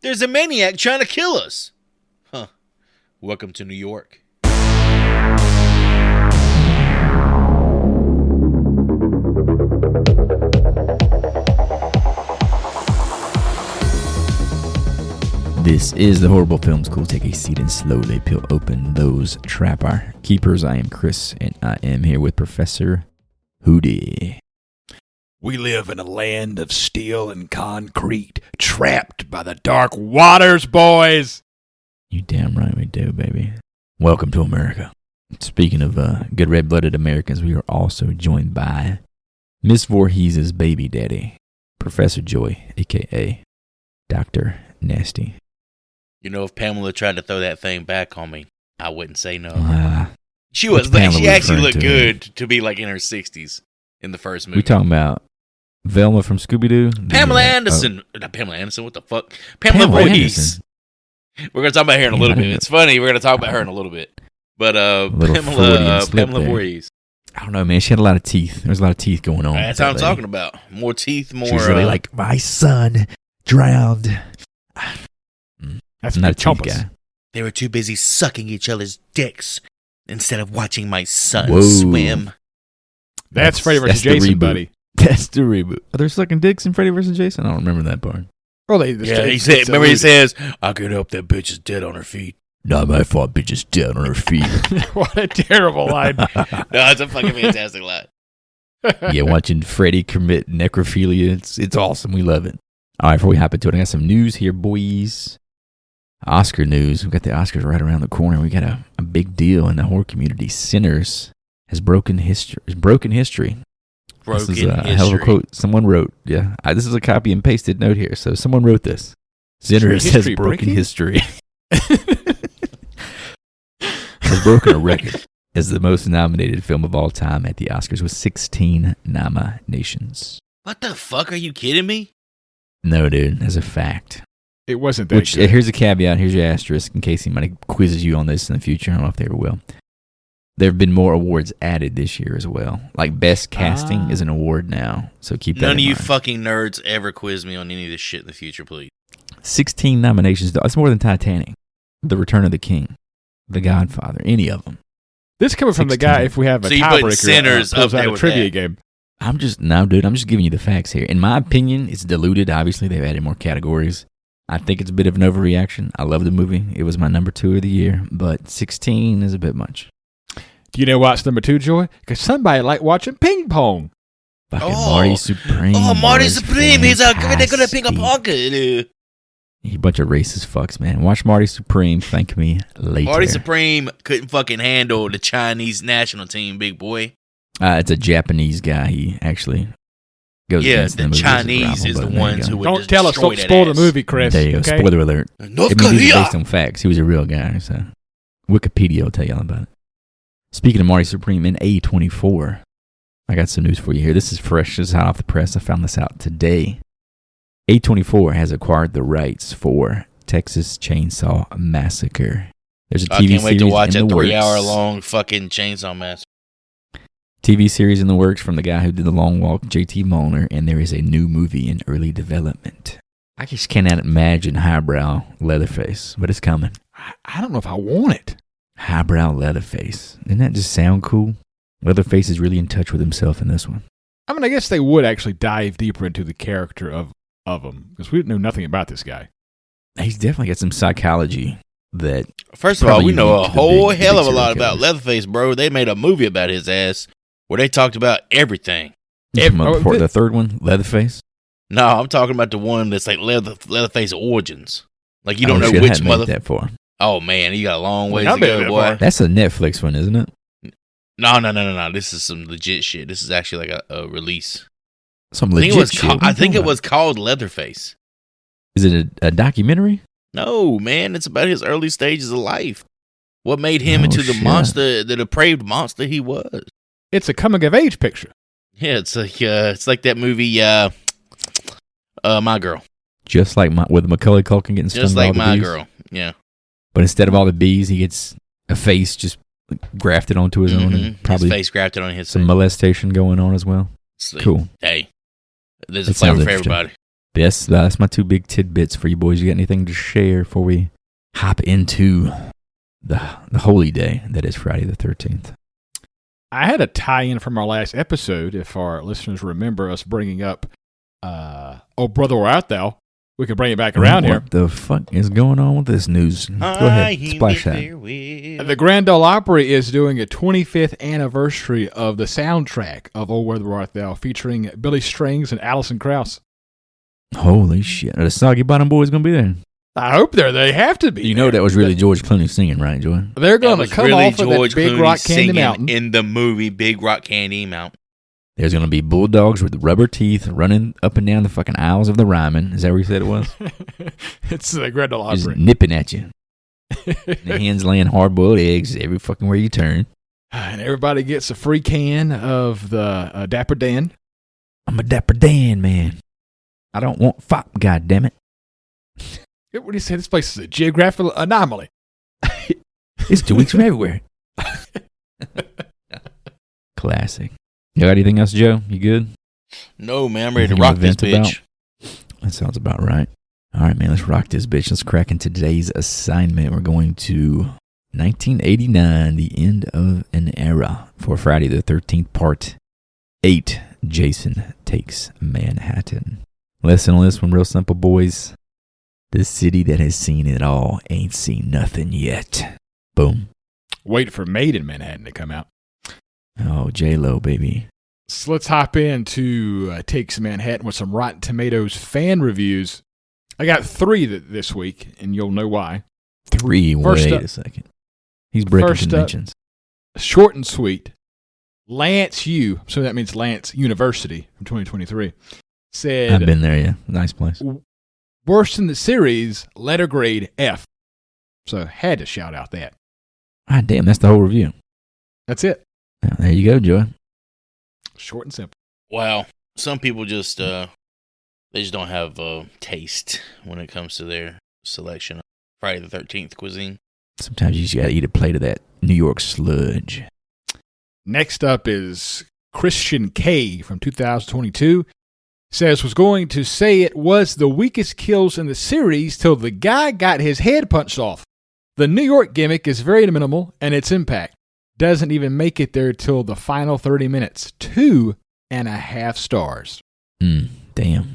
There's a maniac trying to kill us. Huh. Welcome to New York. This is the Horrible Film School. Take a seat and slowly peel open those trapper keepers. I am Chris, and I am here with Professor Hootie. We live in a land of steel and concrete, trapped by the dark waters, boys. You damn right we do, baby. Welcome to America. Speaking of good red-blooded Americans, we are also joined by Miss Voorhees' baby daddy, Professor Joy, a.k.a. Dr. Nasty. You know, if Pamela tried to throw that thing back on me, I wouldn't say no. She actually looked good to be like in her 60s in the first movie. We talking about Velma from Scooby-Doo? Pamela Anderson. Not Pamela Anderson, what the fuck? Pamela Voorhees. We're going to talk about her in a little bit. It's funny, we're going to talk about her in a little bit. But Pamela Voorhees. I don't know, man. She had a lot of teeth. There was a lot of teeth going on. That's what I'm talking about. More teeth, more... She was really like, my son drowned. That's not a teeth guy. They were too busy sucking each other's dicks instead of watching my son swim. That's Freddy vs. Jason, buddy. That's the reboot. Are there sucking dicks in Freddy vs. Jason? I don't remember that part. Well, he says, I could help that bitch is dead on her feet. Not my fault, bitch is dead on her feet. What a terrible line. No, it's a fucking fantastic line. Yeah, watching Freddy commit necrophilia, it's awesome. We love it. All right, before we hop into it, I got some news here, boys. Oscar news. We got the Oscars right around the corner. We got a big deal in the horror community. Sinners has broken history. This is a hell of a quote someone wrote. Yeah, this is a copy and pasted note here. So someone wrote this. Sinners has broken history. Has broken a record as the most nominated film of all time at the Oscars with 16 nominations. What the fuck? Are you kidding me? No, dude. As a fact. It wasn't that good. Here's a caveat. Here's your asterisk in case anybody quizzes you on this in the future. I don't know if they ever will. There have been more awards added this year as well. Like Best Casting is an award now. So keep that in mind. None of you fucking nerds ever quiz me on any of this shit in the future, please. 16 nominations. That's more than Titanic, The Return of the King, The Godfather, any of them. This coming from the guy, if we have a tiebreaker, Sinners pulls out a trivia game. I'm just giving you the facts here. In my opinion, it's diluted. Obviously, they've added more categories. I think it's a bit of an overreaction. I love the movie. It was my number 2 of the year, but 16 is a bit much. Do you know what's number 2, Joy? Because somebody liked watching ping pong. Fucking Marty Supreme. Oh, Marty Supreme. He's a good ping pong. You bunch of racist fucks, man. Watch Marty Supreme. Thank me later. Marty Supreme couldn't fucking handle the Chinese national team, big boy. It's a Japanese guy. He actually goes against the Chinese is the ones who would don't tell us. Don't spoil the movie, Chris. There you go. Okay? Spoiler alert. North It was Korea. based on facts. He was a real guy. So Wikipedia will tell you all about it. Speaking of Marty Supreme, in A24, I got some news for you here. This is fresh. This is hot off the press. I found this out today. A24 has acquired the rights for Texas Chainsaw Massacre. There's a TV series in the works. I can't wait to watch a 3-hour-long fucking Chainsaw Massacre. TV series in the works from the guy who did The Long Walk, JT Mulner, and there is a new movie in early development. I just cannot imagine highbrow Leatherface, but it's coming. I don't know if I want it. Highbrow Leatherface. Doesn't that just sound cool? Leatherface is really in touch with himself in this one. I mean, I guess they would actually dive deeper into the character of him, because we know nothing about this guy. He's definitely got some psychology that... First of all, we know a whole hell of a lot about Leatherface, bro. They made a movie about his ass where they talked about everything. The third one, Leatherface? No, I'm talking about the one that's like Leatherface Origins. Like, you don't know which that for. Oh, man, you got a long ways to go, boy. That's a Netflix one, isn't it? No. This is some legit shit. This is actually like a release. Some legit shit? I think it was called Leatherface. Is it a documentary? No, man. It's about his early stages of life. What made him into the monster, the depraved monster he was. It's a coming-of-age picture. Yeah, it's like that movie, My Girl. Just like with Macaulay Culkin getting stung by all the bees? Just like My Girl, yeah. But instead of all the bees, he gets a face just grafted onto his own. And probably his face grafted on his some molestation going on as well. Sleep. Cool. Hey, there's a flavor for everybody. Yes, that's my two big tidbits for you boys. You got anything to share before we hop into the holy day that is Friday the 13th? I had a tie-in from our last episode, if our listeners remember us bringing up, Oh Brother Where Art Thou? We could bring it back around here. What the fuck is going on with this news? Go ahead, splash that. The Grand Ole Opry is doing a 25th anniversary of the soundtrack of Oh Brother Where Art Thou, featuring Billy Strings and Alison Krauss. Holy shit. Are the Soggy Bottom Boys going to be there? I hope they have to be. You know that was really George Clooney singing, right, Joy? They're going to come really off of that Big Rock Candy Mountain. In the movie Big Rock Candy Mountain. There's going to be bulldogs with rubber teeth running up and down the fucking aisles of the Ryman. Is that what you said it was? It's the Grand Ole Opry. Just nipping at you. The hens laying hard-boiled eggs every fucking where you turn. And everybody gets a free can of the Dapper Dan. I'm a Dapper Dan, man. I don't want fop, goddammit. What do you say? This place is a geographical anomaly. It's 2 weeks from everywhere. Classic. You got anything else, Joe? You good? No, man. I'm ready to rock this bitch. That sounds about right. All right, man. Let's rock this bitch. Let's crack into today's assignment. We're going to 1989, the end of an era, for Friday the 13th, Part 8. Jason Takes Manhattan. Lesson on this one, real simple, boys. The city that has seen it all ain't seen nothing yet. Boom. Wait for Made in Manhattan to come out. Oh, J-Lo, baby. So let's hop into Takes Manhattan with some Rotten Tomatoes fan reviews. I got 3 this week, and you'll know why. 3? Wait a second. He's breaking conventions. Short and sweet. Lance U, so that means Lance University from 2023, said... I've been there, yeah. Nice place. Worst in the series, letter grade F. So had to shout out that. Ah, damn, that's the whole review. That's it. Now, there you go, Joy. Short and simple. Wow. Some people just they just don't have taste when it comes to their selection of Friday the 13th cuisine. Sometimes you just gotta eat a plate of that New York sludge. Next up is Christian K from 2022. Says, was going to say it was the weakest kills in the series till the guy got his head punched off. The New York gimmick is very minimal, and its impact doesn't even make it there till the final 30 minutes. 2.5 stars. Damn.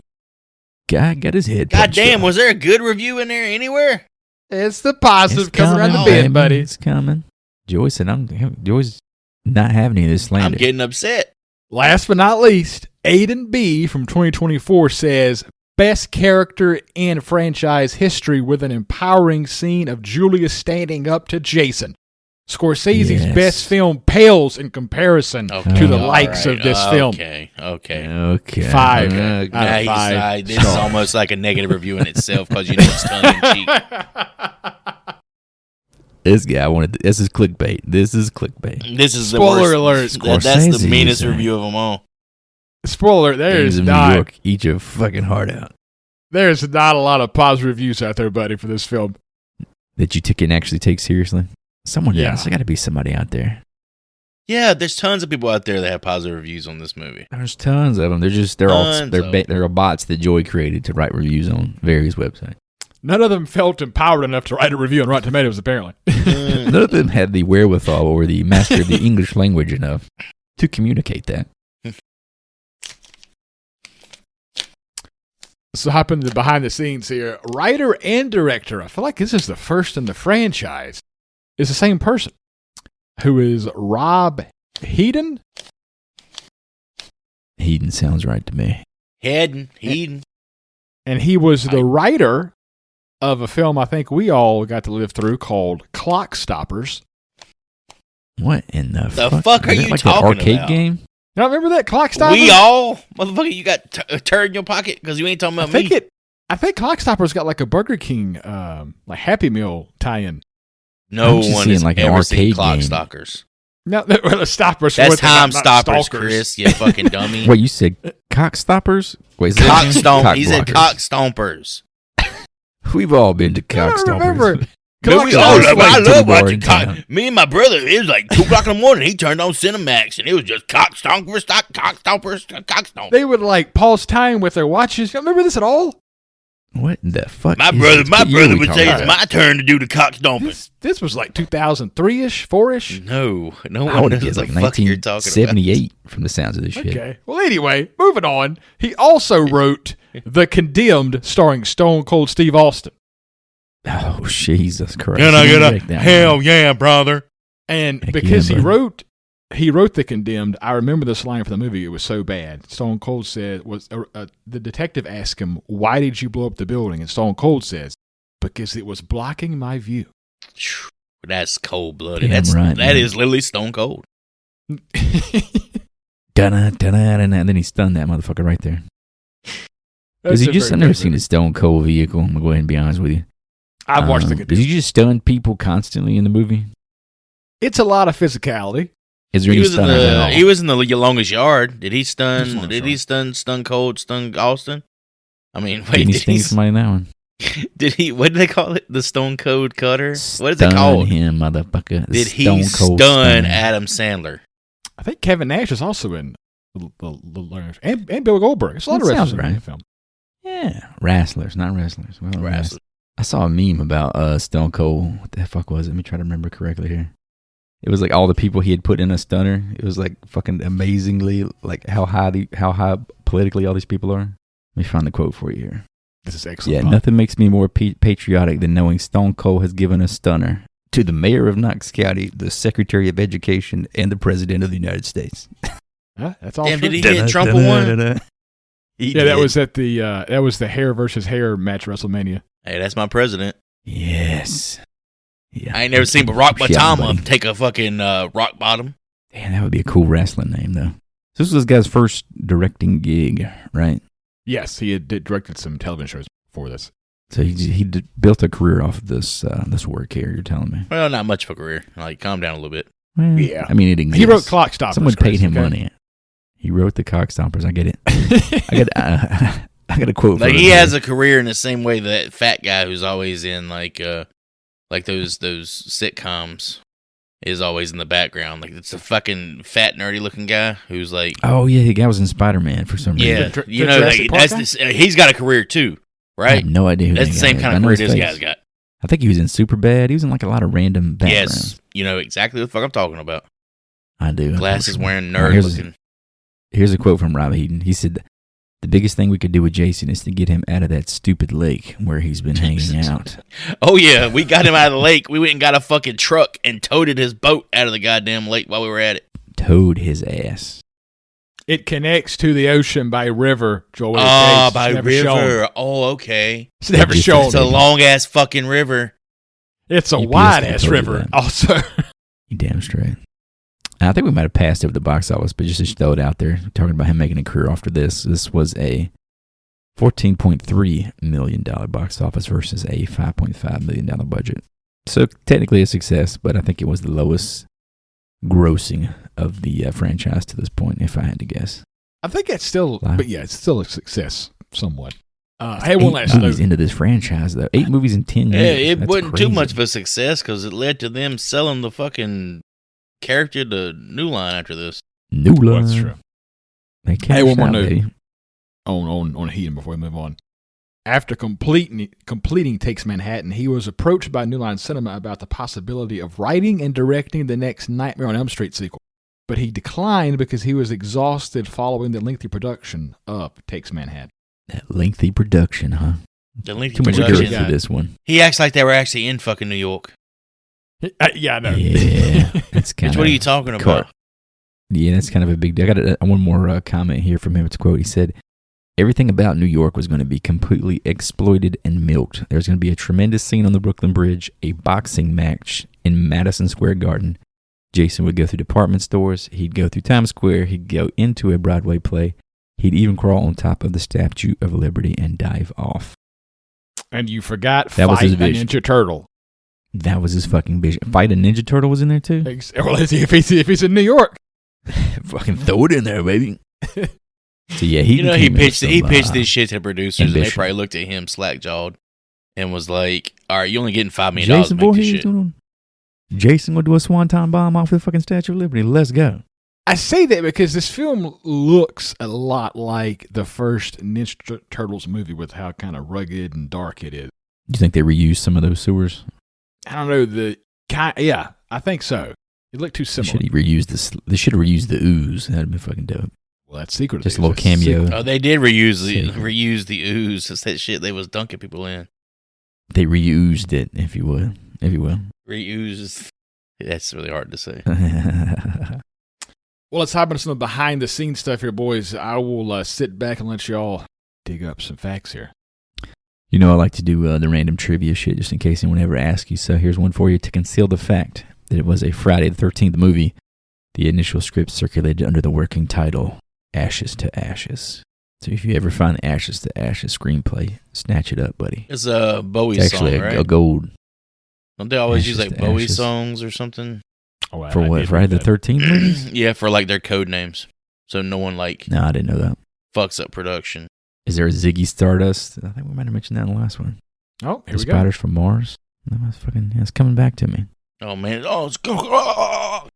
Guy got his head God punched damn, off. was there a good review in there anywhere? It's the positive coming around the bend, buddy. It's coming. Joy said, Joy's not having any of this slander. I'm getting upset. Last but not least, Aiden B from 2024 says, best character in franchise history with an empowering scene of Julia standing up to Jason. Scorsese's best film pales in comparison to the likes of this film. Okay. 5 out of 5. This is almost like a negative review in itself because you know it's tongue in cheek. This guy this is clickbait. This is the Spoiler worst. alert. That's the meanest review of them all. Spoiler alert. There's not. New York, eat your fucking heart out. There's not a lot of positive reviews out there, buddy, for this film. That you can actually take seriously? Someone else. There got to be somebody out there. Yeah, there's tons of people out there that have positive reviews on this movie. There's tons of them. They're bots that Joy created to write reviews on various websites. None of them felt empowered enough to write a review on Rotten Tomatoes, apparently. None of them had the wherewithal or the master of the English language enough to communicate that. So hop into the behind the scenes here. Writer and director, I feel like this is the first in the franchise, is the same person, who is Rob Hedden. Hedden sounds right to me. Hedden. And he was the writer of a film I think we all got to live through called Clock Stoppers. What in the fuck are you like talking that arcade about? game? Y'all remember that Clock Stoppers? We all? Motherfucker, you got a turd in your pocket because you ain't talking about me. I think Clock Stoppers got like a Burger King like Happy Meal tie-in. No one has like ever an seen arcade Clock game. No, Stalkers. the stoppers. That's Time Stoppers, Chris, you fucking dummy. Wait, you said Cock Stoppers? Wait, Cock Stomp. He said Cock Stompers. We've all been to Cock Stompers. Remember, I love watching cock. Me and my brother, it was like 2 o'clock in the morning. He turned on Cinemax, and it was just cock stompers. They would like pause time with their watches. You remember this at all? What the fuck? My brother would say it's my turn to do the cock stomping. This was like 2003-ish, 4-ish. No I would have guessed like 1978 from the sounds of this shit. Okay. Well, anyway, moving on. He also wrote The Condemned, starring Stone Cold Steve Austin. Oh, Jesus Christ! Can I get a hell yeah, brother? And because he wrote The Condemned, I remember this line from the movie. It was so bad. Stone Cold said, the detective asked him, "Why did you blow up the building?" And Stone Cold says, "Because it was blocking my view." That's cold-blooded. That is literally Stone Cold. Dun-dun, dun-dun, and then he stunned that motherfucker right there. Because I've never seen a Stone Cold vehicle. I'm going to go ahead and be honest with you. I've watched The Condemned. Did he just stun people constantly in the movie? It's a lot of physicality. Is there any stunning at all? He was in the Longest Yard. Did he stun Stone Cold, stun Austin? I mean, wait, did he sting somebody in that one? Did he? What did they call it? The Stone Cold Cutter? What is it called? Him, motherfucker. Did he stun Adam Sandler? I think Kevin Nash is also in the and Bill Goldberg. It's a lot of wrestlers in the film. Yeah, wrestlers, not wrestlers. Well, wrestlers. I saw a meme about Stone Cold. What the fuck was it? Let me try to remember correctly here. It was like all the people he had put in a stunner. It was like fucking amazingly like how high politically all these people are. Let me find the quote for you here. This is excellent. Yeah, nothing makes me more patriotic than knowing Stone Cold has given a stunner to the mayor of Knox County, the Secretary of Education, and the President of the United States. That's all. Damn, did he hit Trump for one? Yeah, that was at the hair versus hair match at WrestleMania. Hey, that's my president. Yes. Yeah. I ain't never seen Barack Obama take a fucking rock bottom. Damn, that would be a cool wrestling name, though. This was this guy's first directing gig, right? Yes, he had directed some television shows before this. So he built a career off of this work here, you're telling me? Well, not much of a career. Like, calm down a little bit. Well, yeah. I mean, it exists. He wrote Clock Stoppers. Someone paid him money. He wrote the Cock Stompers. I get it. I got a quote. Like he has a career in the same way that fat guy who's always in like those sitcoms is always in the background. Like it's a fucking fat nerdy looking guy who's like, oh yeah, the guy was in Spider-Man for some reason. Yeah, you know, like, he's got a career too, right? I have no idea who that's the same kind of career this guy's got. I think he was in Superbad. He was in like a lot of random backgrounds. Yes, you know exactly what the fuck I'm talking about. I do. Glasses wearing nerd looking. Here's a quote from Rob Hedden. He said, "The biggest thing we could do with Jason is to get him out of that stupid lake where he's been hanging out." Oh, yeah. We got him out of the lake. We went and got a fucking truck and towed his boat out of the goddamn lake while we were at it. Towed his ass. It connects to the ocean by river, Joel. Oh, by river. Shown. Oh, okay. It's never shown. It's a long-ass fucking river. It's a wide-ass river also. You damn straight. I think we might have passed over the box office, but just to throw it out there, talking about him making a career after this. This was a $14.3 million box office versus a $5.5 million budget. So technically a success, but I think it was the lowest grossing of the franchise to this point, if I had to guess. I think it's still, but yeah, it's still a success somewhat. I had one last movies into this franchise, though. 8 movies in 10 years. Yeah, it wasn't too much of a success because it led to them selling the fucking character to New Line after this. New Line. That's true. Hey, one more note on Hedden before we move on. After completing Takes Manhattan, he was approached by New Line Cinema about the possibility of writing and directing the next Nightmare on Elm Street sequel. But he declined because he was exhausted following the lengthy production of Takes Manhattan. That lengthy production, huh? The lengthy Too much production. for this one. He acts like they were actually in fucking New York. Yeah, I know. Yeah, that's kind of. What are you talking about? Yeah, that's kind of a big deal. I got one more comment here from him. It's a quote. He said, "Everything about New York was going to be completely exploited and milked. There's going to be a tremendous scene on the Brooklyn Bridge, a boxing match in Madison Square Garden. Jason would go through department stores. He'd go through Times Square. He'd go into a Broadway play. He'd even crawl on top of the Statue of Liberty and dive off." And you forgot that was his vision. Ninja Turtle. That was his fucking vision. Fight a Ninja Turtle was in there too? Well, if he's in New York. Fucking throw it in there, baby. So yeah, he pitched this shit to producers, and they probably looked at him slack-jawed. and was like, "All right, you only getting $5 million to make this shit." Jason would do a swanton bomb off the fucking Statue of Liberty. Let's go. I say that because this film looks a lot like the first Ninja Turtles movie with how kind of rugged and dark it is. Do you think they reused some of those sewers? I don't know. Yeah, I think so. It looked too similar. They should have reused the ooze. That'd been fucking dope. Well, that's secret. Just a little cameo. Oh, they did reuse the ooze. It's that shit they was dunking people in. They reused it, if you will. Reuse. That's really hard to say. Well, let's hop into some behind the scenes stuff here, boys. I will sit back and let y'all dig up some facts here. You know, I like to do the random trivia shit just in case anyone ever asks you. So here's one for you. To conceal the fact that it was a Friday the 13th movie, the initial script circulated under the working title, Ashes to Ashes. So if you ever find the Ashes to Ashes screenplay, snatch it up, buddy. It's a Bowie It's song, actually right? a gold. Don't they always Ashes use like to Bowie Ashes. songs or something? Oh, For what, Friday the 13th movies? Yeah, for like their code names. So no one like No, I didn't know that. fucks up production. Is there a Ziggy Stardust? I think we might have mentioned that in the last one. Oh, here The we go. Spiders from Mars. It's coming back to me. Oh man, it's go.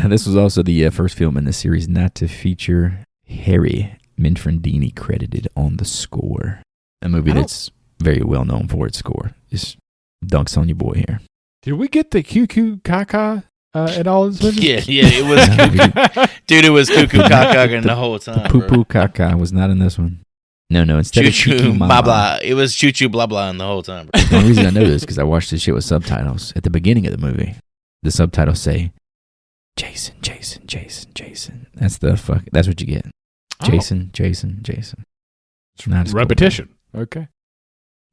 This was also the first film in the series not to feature Harry Minfrendini credited on the score. A movie that's very well known for its score. Just dunks on your boy here. Did we get the QQ Kaka at all this movie? Yeah, it was cuckoo. Dude, it was cuckoo cockocking the whole time. Poo poo caca was not in this one. No, instead of Choo choo choo blah blah. It was choo choo blah blah in the whole time. Bro. The only reason I know this is because I watched this shit with subtitles. At the beginning of the movie, the subtitles say, Jason, Jason, Jason, Jason. That's what you get. Jason, Jason, Jason. It's not as repetition. Cool. Okay.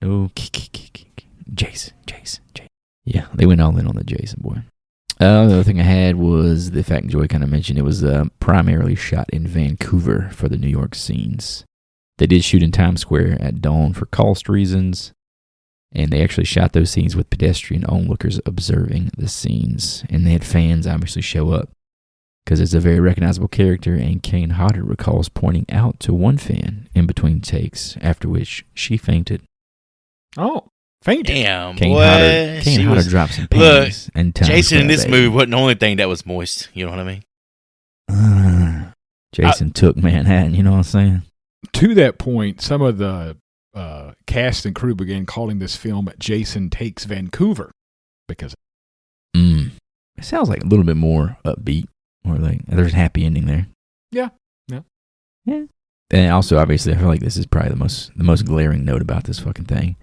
Oh, Jason, Jason, Jason. Yeah, they went all in on the Jason boy. The other thing I had was the fact Joy kind of mentioned it was primarily shot in Vancouver for the New York scenes. They did shoot in Times Square at dawn for cost reasons, and they actually shot those scenes with pedestrian onlookers observing the scenes, and they had fans obviously show up because it's a very recognizable character, and Kane Hodder recalls pointing out to one fan in between takes, after which she fainted. Oh, fainted. Damn, Kane boy. Hodder dropped some panties. Look, Jason in this movie wasn't the only thing that was moist. You know what I mean? Jason took Manhattan, you know what I'm saying? To that point, some of the cast and crew began calling this film Jason Takes Vancouver because it sounds like a little bit more upbeat, or like there's a happy ending there. Yeah. And also, obviously, I feel like this is probably the most glaring note about this fucking thing.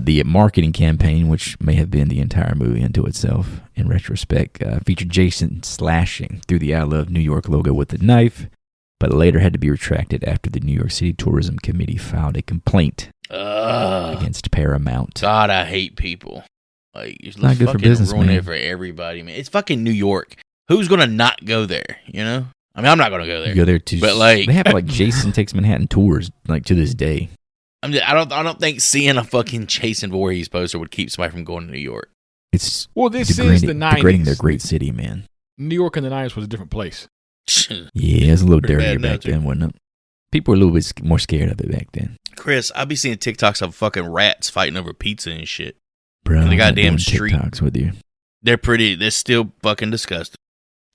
The marketing campaign, which may have been the entire movie unto itself, in retrospect, featured Jason slashing through the I Love New York logo with a knife, but later had to be retracted after the New York City Tourism Committee filed a complaint against Paramount. God, I hate people. Like, it's not good for business, ruin man. it for everybody, man. It's fucking New York. Who's gonna not go there? You know? I mean, I'm not gonna go there. You go there too, but like they have like Jason Takes Manhattan tours like to this day. I don't think seeing a fucking Jason Voorhees poster would keep somebody from going to New York. It's this is the 90s. Degrading their great city, man. New York in the 90s was a different place. Yeah, it was a little Pretty dirtier bad now, back then, wasn't it? People were a little bit more scared of it back then. Chris, I be seeing TikToks of fucking rats fighting over pizza and shit. Bro, the I'm not goddamn doing street. TikToks with you. They're still fucking disgusting.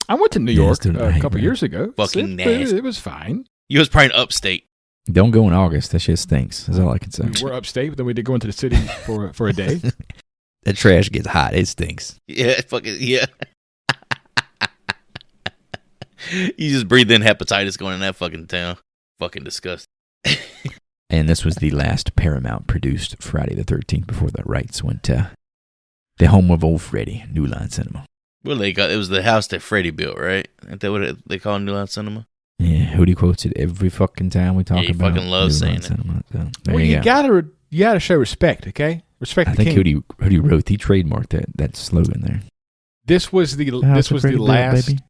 I went to New Yeah, York it's still a nice, couple man. years ago. Fucking It nasty. was fine. You was probably in upstate. Don't go in August. That shit stinks. That's all I can say. We're upstate, but then we did go into the city for a day. That trash gets hot. It stinks. Yeah, fucking yeah. You just breathe in hepatitis going in that fucking town. Fucking disgusting. And this was the last Paramount produced Friday the 13th before the rights went to the home of old Freddy, New Line Cinema. Well, it was the house that Freddie built, right? Ain't that what they call New Line Cinema? Yeah, Hootie quotes it every fucking time we talk Yeah, he about fucking loves New Line saying it. Cinema. So, there Well, you go. you gotta show respect, okay? Respect I the think king. Hootie wrote, he trademarked that slogan there. This was the House of Freddy built, last baby.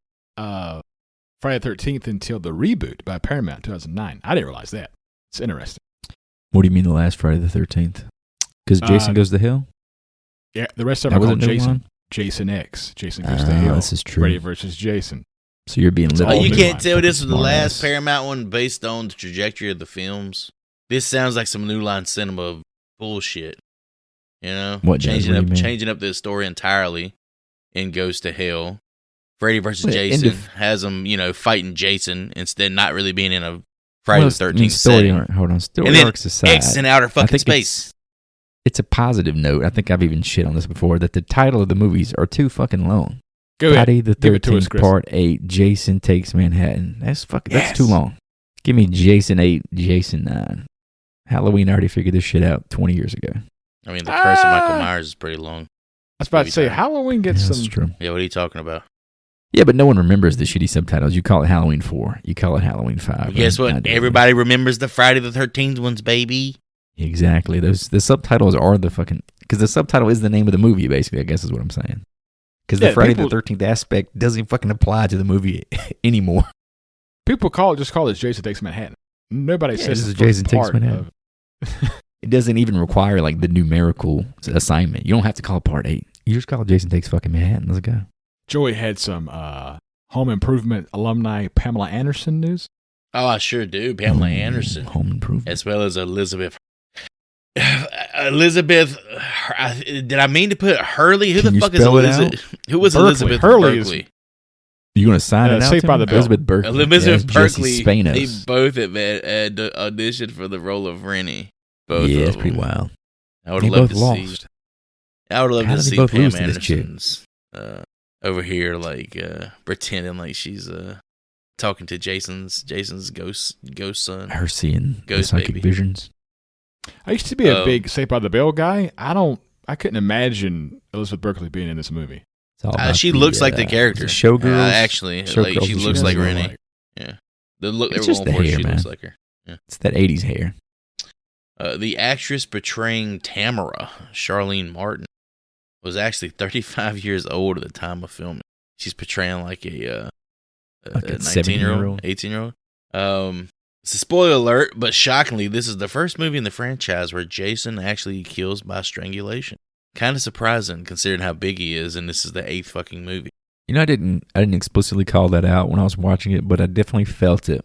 Friday the 13th until the reboot by Paramount in 2009. I didn't realize that. It's interesting. What do you mean the last Friday the 13th? Because Jason Goes to Hell? Yeah, the rest of That them are was called a new Jason. one? Jason X. Jason Goes to Hell. This is true. Freddy versus Jason. So you're being It's literal. all You new can't line. tell this was the Smart last ass. Paramount one based on the trajectory of the films. This sounds like some New Line Cinema bullshit. You know, What does? What do you mean? changing up the story entirely in Goes to Hell. Freddy versus Well, Jason has them, fighting Jason instead, not really being in a Friday the 13th story setting. Hold on, story And then arcs aside, X in outer fucking space. It's a positive note. I think I've even shit on this before, that the title of the movies are too fucking long. Go ahead. Friday the Give it to us, 13th, Chris. Part 8, Jason Takes Manhattan. That's Yes. too long. Give me Jason 8, Jason 9. Halloween already figured this shit out 20 years ago. I mean, the curse of Michael Myers is pretty long. I was about to say, Movie time. Halloween gets Yeah, that's some. true. Yeah, what are you talking about? Yeah, but no one remembers the shitty subtitles. You call it Halloween 4. You call it Halloween 5. Guess right? I what? do. Everybody remembers the Friday the 13th ones, baby. Exactly. The subtitles are the fucking... Because the subtitle is the name of the movie, basically, I guess is what I'm saying. Because the Friday the 13th aspect doesn't fucking apply to the movie anymore. People just call it Jason Takes Manhattan. Nobody says this it's is the Jason first Takes part Manhattan. of- It doesn't even require like the numerical assignment. You don't have to call it Part 8. You just call it Jason Takes fucking Manhattan. Let's go. Joey had some Home Improvement alumni Pamela Anderson news. Oh, I sure do. Pamela Anderson, Home Improvement. as well as Elizabeth. Elizabeth, did I mean to put Hurley? Who Can the you fuck is spell it Elizabeth? Who was Berkeley. Elizabeth Hurley is- Berkeley? You going to sign it out Saved to by me? the Bell. Elizabeth Berkeley. Elizabeth Yeah, Jesse Berkeley. Spanos. They both had auditioned for the role of Rennie. Both Yeah, of it's pretty them. wild. I would They love both to lost. see. I would love How to did they see both Pam lose to this chick? Anderson's over here, like pretending like she's talking to Jason's ghost son. Her seeing the Ghost psychic baby. visions. I used to be a Oh. big Saved by the Bell guy. I couldn't imagine Elizabeth Berkley being in this movie. It's all about She the, looks like the character. Showgirls. Actually, Showgirls like she is looks what like she looks Rennie. like. Yeah, the look It's they were just going the for. hair, She looks man. like her. It's that 80s hair. The actress portraying Tamara, Charlene Martin, was actually 35 years old at the time of filming. She's portraying like a Like a 19-year-old, 17-year-old? 18-year-old. It's a spoiler alert, but shockingly, this is the first movie in the franchise where Jason actually kills by strangulation. Kind of surprising considering how big he is, and this is the 8th fucking movie. You know, I didn't explicitly call that out when I was watching it, but I definitely felt it.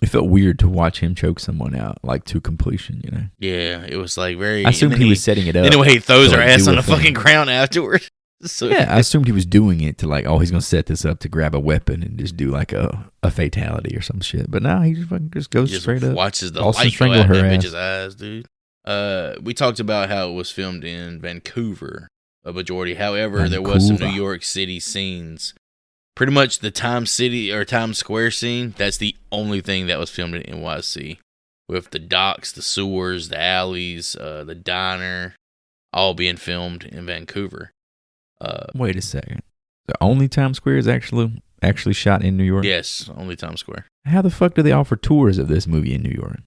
It felt weird to watch him choke someone out, like to completion, you know? Yeah, it was like very. I assumed and then he was setting it up. Anyway, he throws to, her like, ass do on a the thing. fucking ground afterward. So, Yeah, I assumed he was doing it to like, oh, he's going to set this up to grab a weapon and just do like a fatality or some shit. But no, he just fucking just goes just straight up. watches the Also light go strangle out her that ass. bitch's eyes, dude. We talked about how it was filmed in Vancouver, a majority. However, there was some New Vancouver. York City scenes. Pretty much the Times Square scene, that's the only thing that was filmed in NYC. With the docks, the sewers, the alleys, the diner, all being filmed in Vancouver. Wait a second. The only Times Square is actually shot in New York? Yes, only Times Square. How the fuck do they offer tours of this movie in New York?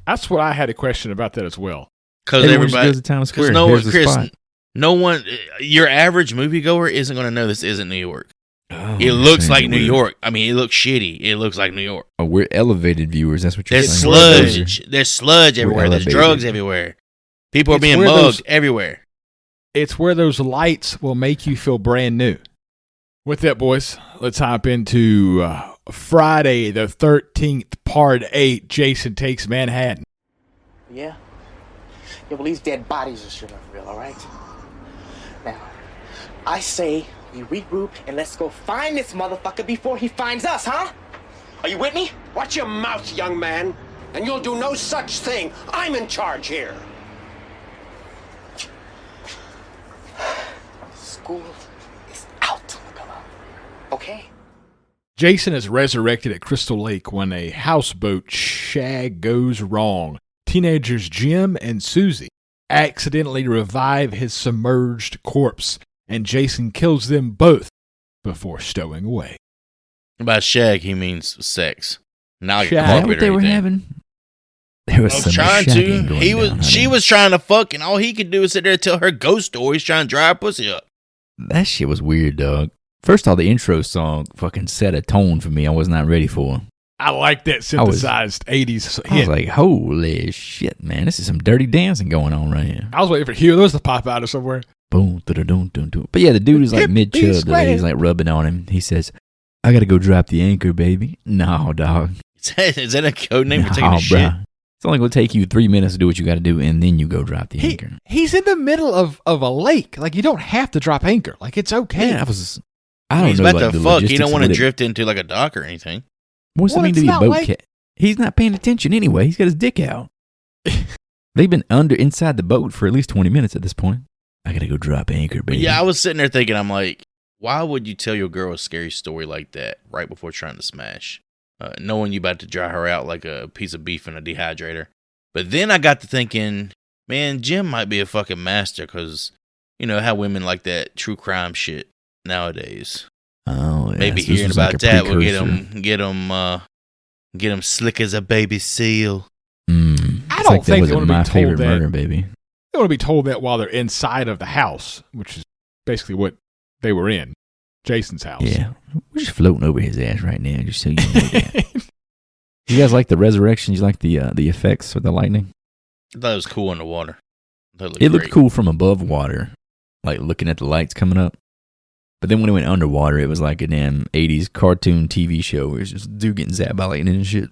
That's what I had a question about that as well. Because Everyone just everybody, goes to Times Square. because no one, Here's the Chris, spot. no one, your average moviegoer isn't going to know this isn't New York. Oh, It you're looks saying like that New we're- York. I mean, it looks shitty. It looks like New York. Oh, we're elevated viewers. That's what you're There's saying. sludge. There's sludge everywhere. There's elevated. drugs everywhere. People are It's being where mugged those- everywhere. It's where those lights will make you feel brand new. With that, boys, let's hop into Friday the 13th, Part 8, Jason Takes Manhattan. Yeah? Yeah, well, these dead bodies are sure not real, all right? Now, I say we regroup and let's go find this motherfucker before he finds us, huh? Are you with me? Watch your mouth, young man, and you'll do no such thing. I'm in charge here. School is out, Camilla. Okay? Jason is resurrected at Crystal Lake when a houseboat shag goes wrong. Teenagers Jim and Susie accidentally revive his submerged corpse, and Jason kills them both before stowing away. By shag, he means sex. Not like a Shag. Is that carpet what or they were anything. having? There was I was some trying shagging to. going down, She honey. was trying to fuck, and all he could do is sit there and tell her ghost stories, trying to dry her pussy up. That shit was weird, dog. First of all, the intro song fucking set a tone for me I was not ready for. I like that synthesized 80s I was hit. like, holy shit, man. This is some dirty dancing going on right here. I was waiting for Heroes to pop out of somewhere. Boom, da-da-dum, dum, dum. But yeah, the dude is like Hip, mid-chub. he's The lady's square. like rubbing on him. He says, I got to go drop the anchor, baby. No, dog. Is that a code name for No, taking a shit? bruh. It's only going to take you 3 minutes to do what you got to do, and then you go drop the anchor. He's in the middle of a lake. Like, you don't have to drop anchor. Like, it's okay. Yeah, I don't He's know. about like, to the fuck. He logistics don't want of to it. drift into like a dock or anything. What's it Well, mean to it's be a not boat like- cat? He's not paying attention anyway. He's got his dick out. They've been inside the boat for at least 20 minutes at this point. I got to go drop anchor, But baby. yeah, I was sitting there thinking, I'm like, why would you tell your girl a scary story like that right before trying to smash? Knowing you about to dry her out like a piece of beef in a dehydrator. But then I got to thinking, man, Jim might be a fucking master because, you know, how women like that true crime shit nowadays. Oh, yeah. Maybe So this hearing was like about a that will precursor. get him slick as a baby seal. It's don't like that think was they wanna be My told Favorite that. Murder, baby. They want to be told that while they're inside of the house, which is basically what they were in. Jason's house. Yeah. We're just floating over his ass right now, just so you know that. You guys like the resurrection? You like the effects with the lightning? I thought it was cool in the water. It looked cool from above water, like looking at the lights coming up. But then when it went underwater, it was like a damn 80s cartoon TV show where it's just dude getting zapped by lightning and shit.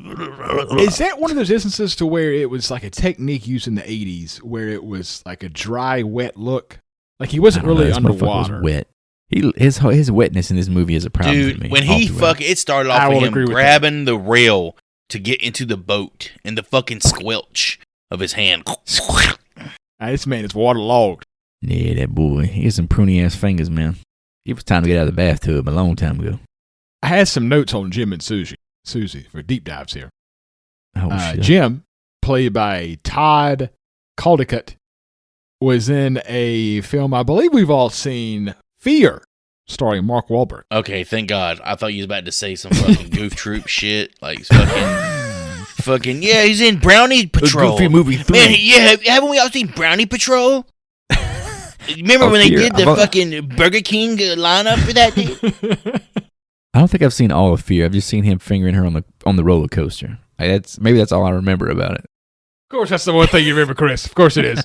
Is that one of those instances to where it was like a technique used in the 80s where it was like a dry, wet look? Like he wasn't really This motherfucker underwater. was wet. His wetness in this movie is a problem for me. Dude, when he it started off I with will him agree with grabbing the rail to get into the boat and the fucking squelch of his hand. This man is waterlogged. Yeah, that boy. He has some pruny ass fingers, man. It was time to get out of the bathtub a long time ago. I had some notes on Jim and Susie for deep dives here. Oh, shit. Jim, played by Todd Caldecott, was in a film I believe we've all seen, Fear, starring Mark Wahlberg. Okay, thank God. I thought you was about to say some fucking goof troop shit. Like fucking, yeah, he's in Brownie Patrol. Goofy movie 3. Man, yeah, haven't we all seen Brownie Patrol? Remember when they Fear. did the fucking Burger King lineup for that dude? I don't think I've seen all of Fear. I've just seen him fingering her on the roller coaster. Like maybe that's all I remember about it. Of course, that's the one thing you remember, Chris. Of course it is.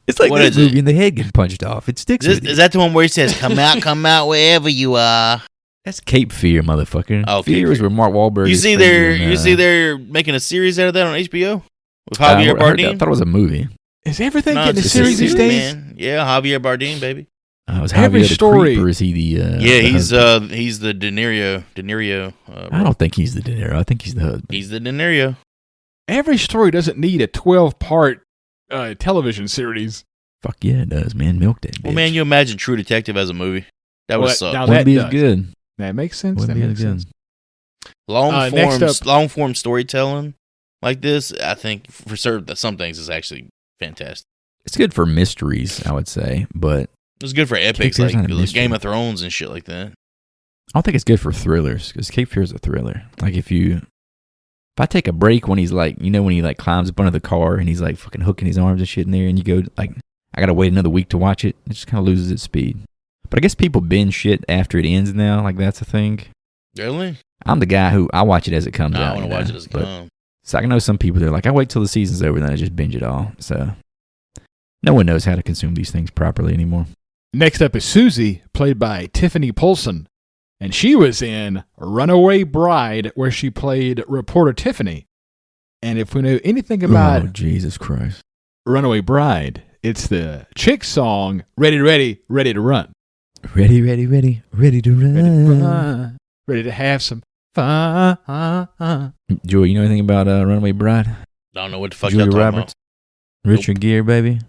It's like What this is movie it? and the head gets punched off. It sticks with you. Is that the one where he says, come out wherever you are? That's Cape Fear, motherfucker. Oh, Cape Fear is Fear. where Mark Wahlberg You is see they're making a series out of that on HBO? With Javier I Bardem? thought it was a movie. Is everything No, getting a it's series these days? man. Yeah, Javier Bardem, baby. Was Every Javier the story- creep, or is he the... Yeah, the husband? he's the De Niro. I don't think he's the De Niro. I think he's the husband. He's the De Niro. Every story doesn't need a 12-part television series. Fuck yeah, it does, man. Milk that bitch. Well, man, you imagine True Detective as a movie? That would Well, suck. now Wouldn't that be as does. good. That makes sense. Wouldn't That be makes as good. sense. Long next up- form storytelling like this, I think for some things is actually fantastic. It's good for mysteries, I would say, but It's good for epics Fear's not a like mystery. Game of Thrones and shit like that. I don't think it's good for thrillers because Cape Fear is a thriller. Like if I take a break when he's like, you know, when he like climbs up under the car and he's like fucking hooking his arms and shit in there, and you go like, I gotta wait another week to watch it. It just kind of loses its speed. But I guess people binge shit after it ends now. Like that's a thing. Really? I'm the guy who I watch it as it comes No, out. I want to watch it as it comes. So I know some people that are like, I wait till the season's over, then I just binge it all. So no one knows how to consume these things properly anymore. Next up is Susie, played by Tiffany Poulson. And she was in Runaway Bride, where she played reporter Tiffany. And if we know anything about Oh, Jesus Christ. Runaway Bride, it's the chick song, Ready to Ready, Ready to Run. Ready, ready, ready, ready to run. Ready to run. Ready to have some fun. Joey, you know anything about Runaway Bride? I don't know what the fuck Julia y'all talking Roberts? Richard Gere, baby.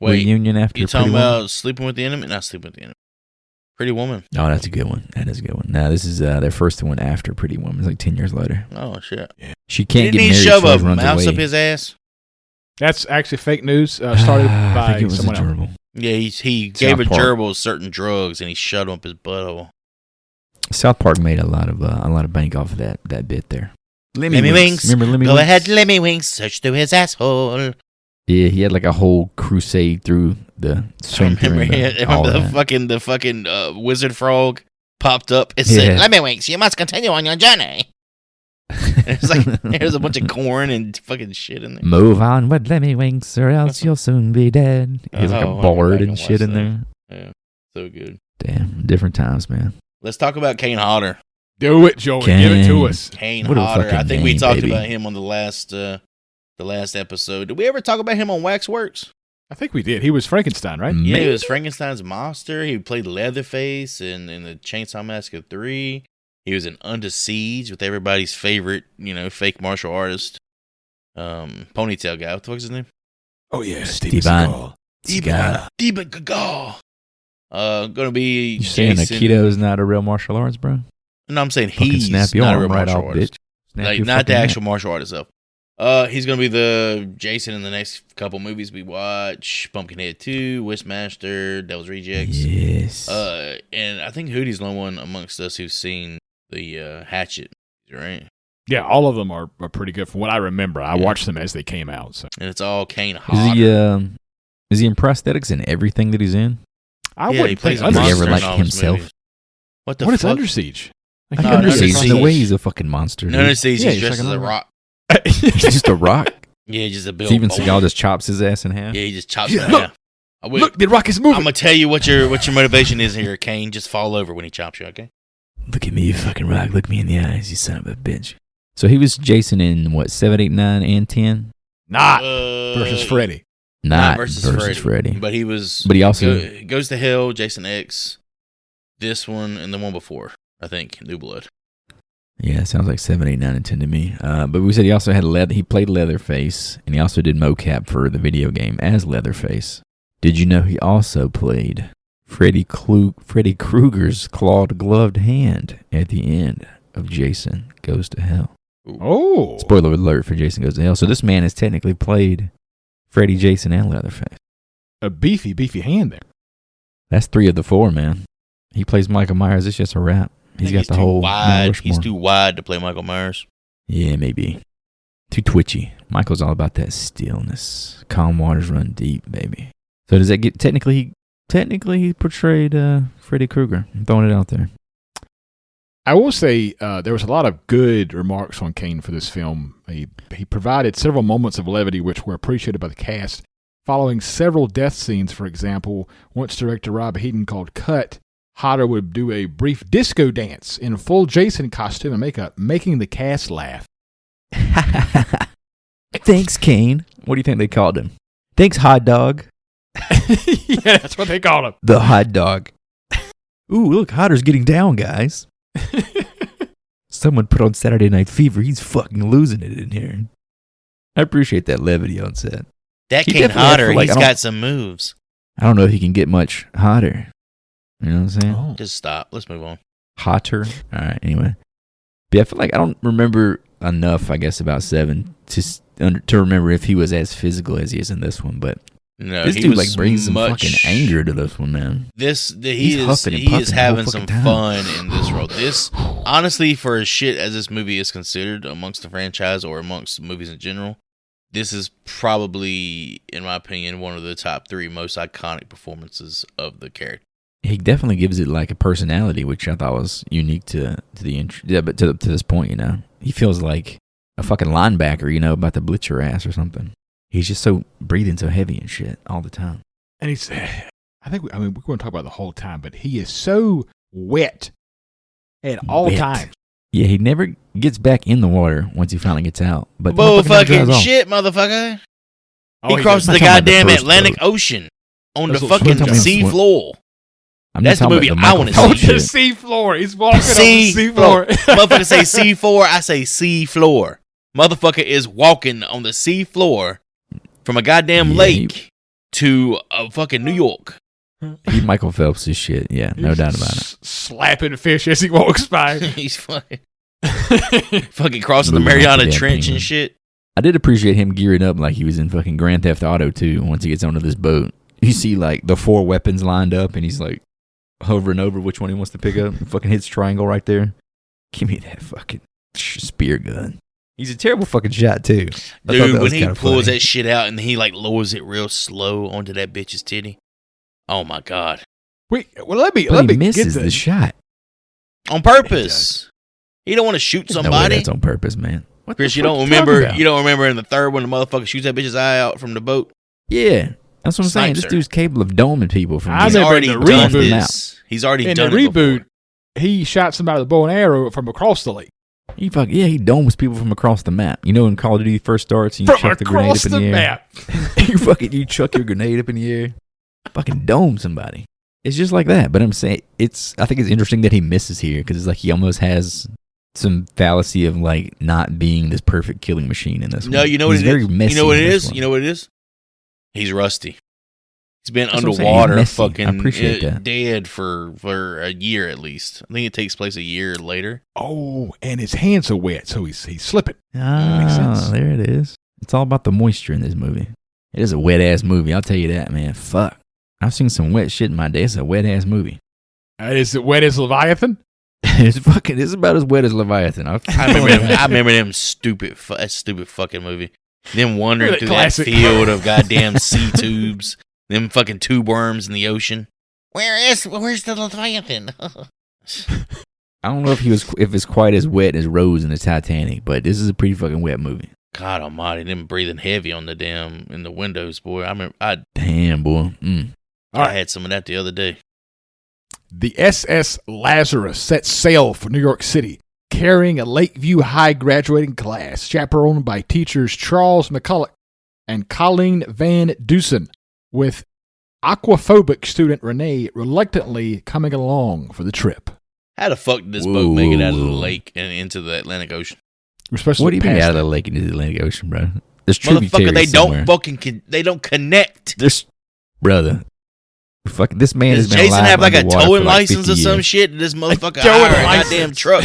Wait, Reunion after you Pretty talking Woman? about Sleeping with the Enemy? Not Sleeping with the Enemy. Pretty Woman. Oh, that's a good one. That is a good one. Now, this is their first one after Pretty Woman. It's like 10 years later. Oh, shit. She can't Didn't get he married. shove Charles a runs mouse away. up his ass? That's actually fake news, started I by think it was someone a else. gerbil. Yeah, he gave a Park. gerbil certain drugs and he shoved him up his butthole. South Park made a lot of bank off of that bit there. Lemmy Winks. Remember Lemmy Go Winks? ahead, Lemmy Winks. Search through his asshole. Yeah, he had like a whole crusade through the sphincter and all the fucking wizard frog popped up. It said, Lemmy Winks, you must continue on your journey. It's like there's a bunch of corn and fucking shit in there. Move on with Lemmy Winks or else you'll soon be dead. He's like a Oh, bard I can and shit watch in that. there. Yeah, so good. Damn, different times, man. Let's talk about Kane Hodder. Do it, Joey. Give it to us. Kane What a Hodder. fucking I think we name, talked baby. about him on the last the last episode. Did we ever talk about him on Waxworks? I think we did. He was Frankenstein, right? Yeah, he was Frankenstein's monster. He played Leatherface in the Chainsaw Massacre 3. He was in Under Siege with everybody's favorite, fake martial artist, ponytail guy. What the fuck's his name? Oh yeah, Steven Seagal. Steven Seagal. Gonna be You saying Jason. Aikido is not a real martial arts, bro? No, I'm saying Fucking he's snap your not a real arm right martial off, artist. bitch. Snap Like your not the fucking actual martial artist itself. He's gonna be the Jason in the next couple movies we watch: Pumpkinhead 2, Wishmaster, Devil's Rejects. Yes. And I think Hootie's the only one amongst us who's seen the Hatchet, right? Yeah, all of them are pretty good from what I remember. I watched them as they came out. So And it's all Kane Hodder. Is he in prosthetics in everything that he's in? I Yeah, he wouldn't plays think a Does he monster ever in like all his himself? movies. What the What is fuck? Under Siege? Like No, Under Under Siege, Siege. in a way, he's a fucking monster. None dude. of these, Yeah, he's he's dressed like as a another- rock. He's just a rock. Yeah, just a Bill. Steven Bowman. Seagal just chops his ass in half. Yeah, he just chops Yeah, it in look. half. Look, the rock is I'm moving. gonna tell you what your motivation is here, Kane. Just fall over when he chops you, okay? Look at me, you fucking rock. Look me in the eyes, you son of a bitch. So he was Jason in what, 7, 8, 9, and 10? Not versus Freddy. Not versus Freddy. But he was. But he also goes to hell. Jason X. This one and the one before, I think, New Blood. Yeah, sounds like 7, 8, 9, and 10 to me. But we said he also had he played Leatherface, and he also did mocap for the video game as Leatherface. Did you know he also played Freddy Krueger's clawed gloved hand at the end of Jason Goes to Hell? Oh. Spoiler alert for Jason Goes to Hell. So this man has technically played Freddy, Jason, and Leatherface. A beefy hand there. That's 3 of the 4, man. He plays Michael Myers. It's just a wrap. He's got the too whole wide. Mount He's Rushmore. too wide to play Michael Myers. Yeah, maybe. Too twitchy. Michael's all about that stillness. Calm waters run deep, baby. So does that get technically he portrayed Freddy Krueger. I'm throwing it out there. I will say there was a lot of good remarks on Kane for this film. He provided several moments of levity which were appreciated by the cast. Following several death scenes, for example, once director Rob Hedden called cut, Hodder would do a brief disco dance in a full Jason costume and makeup, making the cast laugh. Thanks, Kane. What do you think they called him? Thanks, hot dog. Yeah, that's what they called him. The hot dog. Ooh, look, Hodder's getting down, guys. Someone put on Saturday Night Fever. He's fucking losing it in here. I appreciate that levity on set. That He Kane definitely had Hodder, for, like, he's I don't- got some moves. I don't know if he can get much hotter. You know what I'm saying? Oh. Just stop. Let's move on. Hotter. All right. Anyway, but yeah, I feel like I don't remember enough, I guess, about 7 to remember if he was as physical as he is in this one. But No, this he dude was like brings some much, fucking anger to this one, man. He's huffing and he puffing is the having whole some fucking time. fun in this role. This, honestly, for as shit as this movie is considered amongst the franchise or amongst movies in general, this is probably, in my opinion, one of the top 3 most iconic performances of the character. He definitely gives it like a personality, which I thought was unique to the yeah, but to this point, you know, he feels like a fucking linebacker, you know, about to blitz your ass or something. He's just so breathing so heavy and shit all the time. And he's, we're going to talk about it the whole time, but he is so wet at all Wet. times. Yeah, he never gets back in the water once he finally gets out. But the Bull motherfucker never fucking dries off. shit, motherfucker. Oh, He he crosses does. the I'm not talking about the goddamn first Atlantic boat. Ocean on Those the little fucking swim times. sea floor. I'm That's not the talking movie about I Michael wanna Phelps see. Oh, the shit. sea floor. He's walking on the sea floor. Motherfucker say sea floor, I say sea floor. Motherfucker is walking on the sea floor from a goddamn Yeah, lake to fucking New York. He Michael Phelps is shit. Yeah, no doubt about it. Slapping fish as he walks by. He's fucking crossing the Moving like Mariana a damn Trench penguin. and shit. I did appreciate him gearing up like he was in fucking Grand Theft Auto too. Once he gets onto this boat, you see like the 4 weapons lined up, and he's like hovering over which one he wants to pick up. He fucking hits triangle right there. Give me that fucking spear gun. He's a terrible fucking shot too. I thought Dude, that when was he kinda pulls funny. that shit out and he like lowers it real slow onto that bitch's titty. Oh my god. Wait, well, let me But he get misses the shot. On purpose. He don't want to shoot No way somebody. that's on purpose, man. What Chris, the you fuck don't talking remember about? you don't remember in the third one the motherfucker shoots that bitch's eye out from the boat? Yeah, that's what I'm saying. This Snipes her. dude's capable of doming people from. I He's remember already in the done reboot- this. He's already In the done it reboot, before. he shot somebody with a bow and arrow from across the lake. He domes people from across the map. You know when Call of Duty first starts, and you chuck the grenade up in the air. map. You chuck your grenade up in the air, fucking dome somebody. It's just like that. But I'm saying I think it's interesting that he misses here because it's like he almost has some fallacy of like not being this perfect killing machine in this. No, one. you know what He's it very is. messy You know what it in this is. one. You know what it is. He's rusty. He's been That's what I'm saying. underwater, He's messy. fucking I appreciate that. dead for a year at least. I think it takes place a year later. Oh, and his hands are wet, so he's slipping. Ah, sense. there it is. It's all about the moisture in this movie. It is a wet ass movie. I'll tell you that, man. Fuck. I've seen some wet shit in my day. It's a wet ass movie. Is it wet as Leviathan? It's about as wet as Leviathan. I remember them stupid fucking movie. Them wandering That through classic. that field of goddamn sea tubes. Them fucking tube worms in the ocean. Where's the Leviathan? I don't know if it's quite as wet as Rose in the Titanic, but this is a pretty fucking wet movie. God almighty, them breathing heavy on in the windows, boy. I remember Damn, boy. I had some of that the other day. The SS Lazarus sets sail for New York City, carrying a Lakeview High graduating class, chaperoned by teachers Charles McCulloch and Colleen Van Dusen, with aquaphobic student Renee reluctantly coming along for the trip. How the fuck did this boat make it out of the lake and into the Atlantic Ocean? Especially What do you mean past out of the lake into the Atlantic Ocean, bro? There's tributaries Motherfucker, they don't connect. There's, brother. Fuck, this man Does has been Jason alive have like a underwater towing for like license 50 or some years. shit? Did this motherfucker towing hire a license. goddamn truck?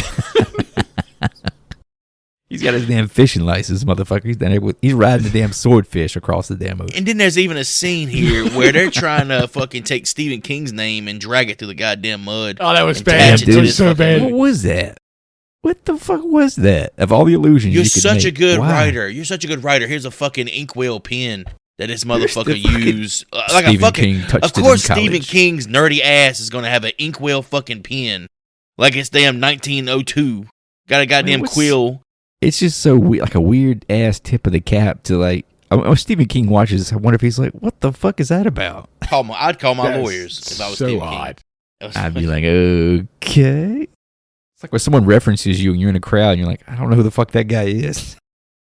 He's got his damn fishing license, motherfucker. He's riding the damn swordfish across the damn ocean. And then there's even a scene here where they're trying to fucking take Stephen King's name and drag it through the goddamn mud. Oh, that was and bad. attach it to It was this so fucking bad. movie. What was that? What the fuck was that? Of all the illusions You're you could such a make, good why? writer. You're such a good writer. Here's a fucking inkwell pen that this motherfucker the fucking used. Like a Stephen fucking. King touched Of it in course, Stephen college. King's nerdy ass is gonna have an inkwell fucking pen, like it's damn 1902. Got a goddamn what's- quill. It's just so weird, like a weird ass tip of the cap to like. When Stephen King watches, I wonder if he's like, "What the fuck is that about?" I'd call my That's lawyers if I was so Stephen odd. King. I'd be like, "Okay." It's like when someone references you and you're in a crowd and you're like, "I don't know who the fuck that guy is."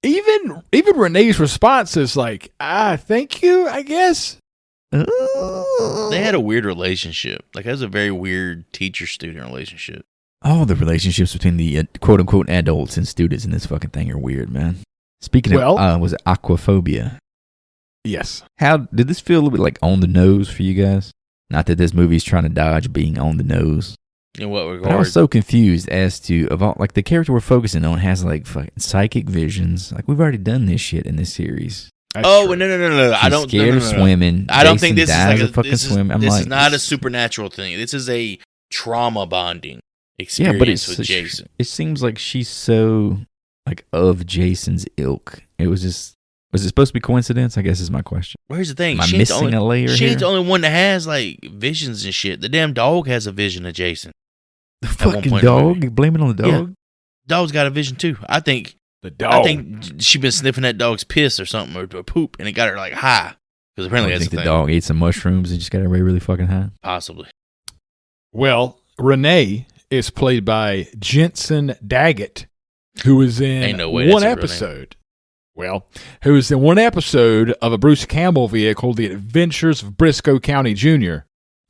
Even Renee's response is like, thank you, I guess. They had a weird relationship. Like, that was a very weird teacher-student relationship. All the relationships between the quote unquote adults and students in this fucking thing are weird, man. Speaking of, was it aquaphobia? Yes. How did this feel a little bit like on the nose for you guys? Not that this movie's trying to dodge being on the nose. In what But I regard? was so confused as to of all, like the character we're focusing on has like fucking psychic visions. Like we've already done this shit in this series. That's Oh, true. no! I She's don't. scared no, of no, no. swimming. I don't Jason think this is dies like of fucking swim. I'm this like, is not a supernatural thing. This is a trauma bonding experience yeah, but it's with Jason. It seems like she's so like of Jason's ilk. It was just was it supposed to be coincidence? I guess is my question. Well, here's the thing. Am I She ain't the missing only- a layer She ain't here? the only one that has like visions and shit. The damn dog has a vision of Jason. The one fucking point in the dog? movie. You blame it on the Yeah. dog? Dog's got a vision too. I think The dog. she been sniffing that dog's piss or something or poop, and it got her like high. Because apparently I that's think the the thing. dog ate some mushrooms and just got everybody really fucking high. Possibly. Well, Renee is played by Jensen Daggett, who was in Ain't no way one that's a real episode. Well, who was in one episode of a Bruce Campbell vehicle, The Adventures of Briscoe County Jr.,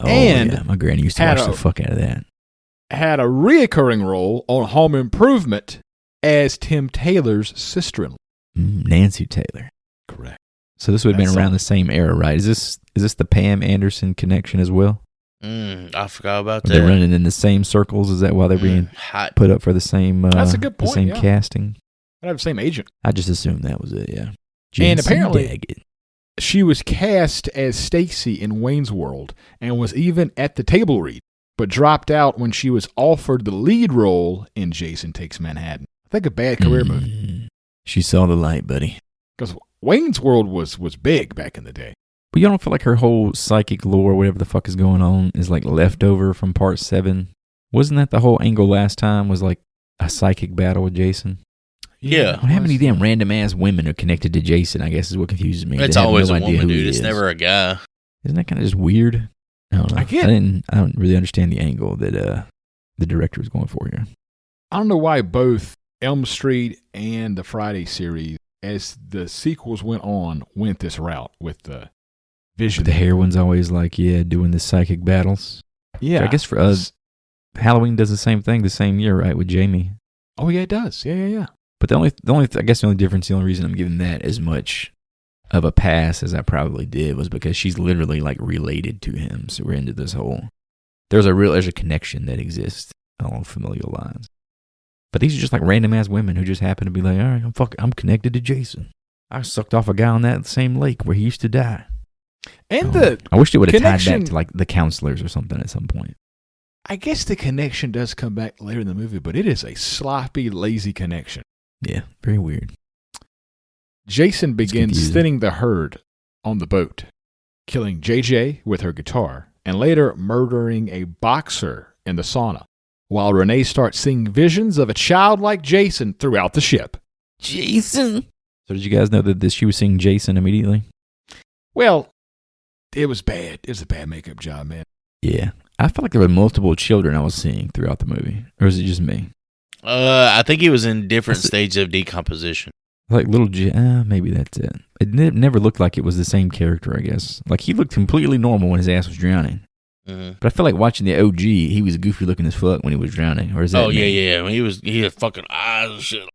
Oh, And yeah. My granny used to had watch a- the fuck out of that. had a reoccurring role on Home Improvement as Tim Taylor's sister-in-law. Nancy Taylor. Correct. So this would have been That's around all. the same era, right? Is this the Pam Anderson connection as well? I forgot about Are that. they running in the same circles? Is that why they're being hot. put up for the same? That's a good point, The same yeah. casting. I have the same agent. I just assumed that was it. Yeah. And Jensen apparently- Daggett. She was cast as Stacy in Wayne's World and was even at the table read, but dropped out when she was offered the lead role in Jason Takes Manhattan. I think a bad career move, She saw the light, buddy. because Wayne's World was big back in the day. But you don't feel like her whole psychic lore, whatever the fuck is going on, is like leftover from part 7? Wasn't that the whole angle last time? Was like a psychic battle with Jason? Yeah. How many damn random ass women are connected to Jason? I guess is what confuses me. It's They have always no a idea woman, who he dude. It's is. never a guy. Isn't that kind of just weird? I don't know. I get it. I don't really understand the angle that the director was going for here. I don't know why both Elm Street and the Friday series, as the sequels went this route with the vision. The heroine's always like, doing the psychic battles. Yeah. So I guess for us, Halloween does the same thing the same year, right, with Jamie. Oh, yeah, it does. Yeah. But the only difference, the only reason I'm giving that as much of a pass as I probably did was because she's literally like related to him. So we're into this whole, there's a connection that exists along familial lines. But these are just like random ass women who just happen to be like, all right, I'm connected to Jason. I sucked off a guy on that same lake where he used to die. And I wish it would have tied back to like the counselors or something at some point. I guess the connection does come back later in the movie, but it is a sloppy, lazy connection. Yeah, very weird. Jason begins thinning the herd on the boat, killing JJ with her guitar, and later murdering a boxer in the sauna, while Renee starts seeing visions of a childlike Jason throughout the ship. Jason! So did you guys know that she was seeing Jason immediately? Well, it was bad. It was a bad makeup job, man. Yeah. I felt like there were multiple children I was seeing throughout the movie. Or was it just me? I think he was in different stages of decomposition. Like little maybe that's it. It never looked like it was the same character, I guess. Like he looked completely normal when his ass was drowning. Mm-hmm. But I feel like watching the OG, he was goofy looking as fuck when he was drowning. Or is that yeah. He had fucking eyes and shit.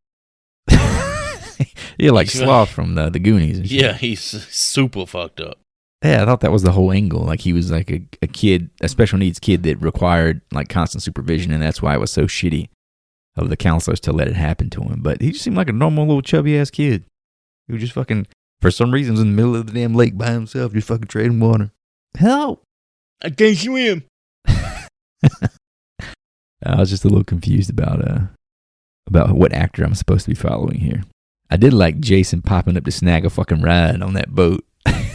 Yeah, like Sloth from the Goonies and shit. Yeah, he's super fucked up. Yeah, I thought that was the whole angle. Like he was like a kid, a special needs kid that required like constant supervision, and that's why it was so shitty of the counselors to let it happen to him. But he just seemed like a normal little chubby ass kid who just fucking, for some reason, was in the middle of the damn lake by himself, just fucking trading water. Help! I can't swim. I was just a little confused about what actor I'm supposed to be following here. I did like Jason popping up to snag a fucking ride on that boat.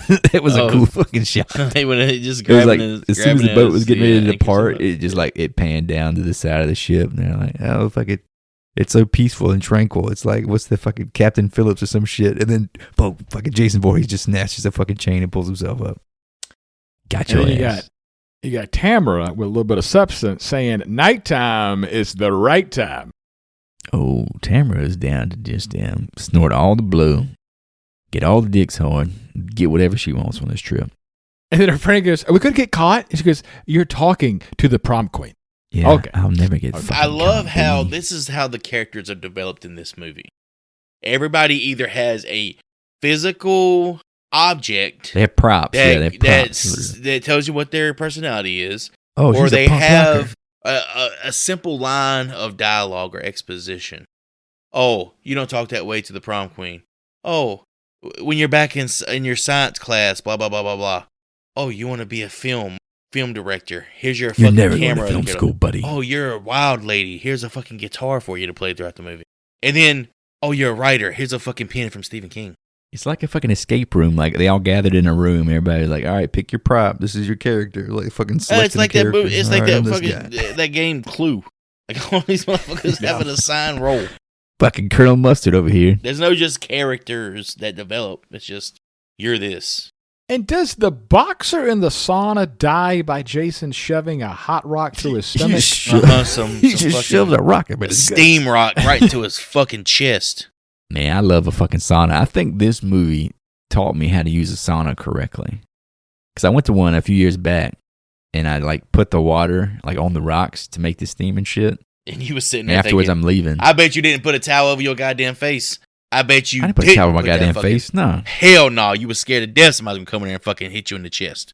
That was a cool fucking shot. They would just grabbing as soon as the boat was getting ready to depart, it just like it panned down to the side of the ship, and they're like, "Oh, fuck it, it's so peaceful and tranquil." It's like, what's the fucking Captain Phillips or some shit? And then, fucking Jason Voorhees just snatches a fucking chain and pulls himself up. Got your ass. You got Tamara with a little bit of substance saying nighttime is the right time. Oh, Tamara is down to just snort all the blow. Get all the dicks hard, get whatever she wants on this trip. And then her friend goes, we could get caught. And she goes, you're talking to the prom queen. Yeah, okay. I'll never get fucking I love how caught. this is how the characters are developed in this movie. Everybody either has a physical object. They have props. That, they have props. That tells you what their personality is. Oh, or they have a simple line of dialogue or exposition. Oh, you don't talk that way to the prom queen. Oh, when you're back in your science class, blah, blah, blah, blah, blah. Oh, you want to be a film director. Here's your fucking camera. You're never going to film school, buddy. Oh, you're a wild lady. Here's a fucking guitar for you to play throughout the movie. And then, oh, you're a writer. Here's a fucking pen from Stephen King. It's like a fucking escape room. Like they all gathered in a room. Everybody's like, all right, pick your prop. This is your character. Like fucking it's like that movie. It's like that fucking that game Clue. Like all these motherfuckers having a sign role. Fucking Colonel Mustard over here. There's no just characters that develop. It's just, you're this. And does the boxer in the sauna die by Jason shoving a hot rock through his stomach? He just shoves a rock in his steam guts. rock right into his fucking chest. Man, I love a fucking sauna. I think this movie taught me how to use a sauna correctly. Because I went to one a few years back, and I like put the water like on the rocks to make the steam and shit. And you was sitting there afterwards, thinking, I'm leaving. I bet you didn't put a towel over your goddamn face. I bet you I didn't put a towel over my goddamn face. No. Hell no. You was scared to death somebody would come in there and fucking hit you in the chest.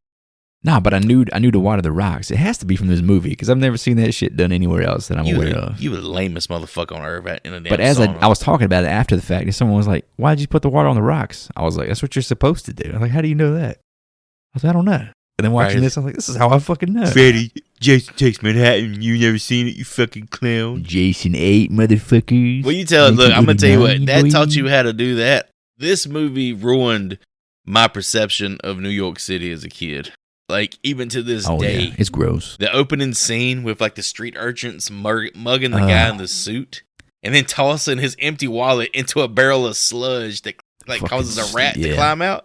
Nah, but I knew to water the rocks. It has to be from this movie because I've never seen that shit done anywhere else that I'm aware of. You were the lamest motherfucker on earth in a damn But as sauna. I was talking about it after the fact, and someone was like, "Why'd you put the water on the rocks?" I was like, "That's what you're supposed to do." I was like, "How do you know that?" I was like, "I don't know." And then watching this, I was like, "This is how I fucking know." Freddie, Jason takes Manhattan. You never seen it, you fucking clown. Jason 8, motherfuckers. Well, you tell it. Look, I'm gonna tell you what. That taught you how to do that. This movie ruined my perception of New York City as a kid. Like, even to this day. Yeah. It's gross. The opening scene with, like, the street urchins mugging the guy in the suit and then tossing his empty wallet into a barrel of sludge that, like, causes a rat to climb out.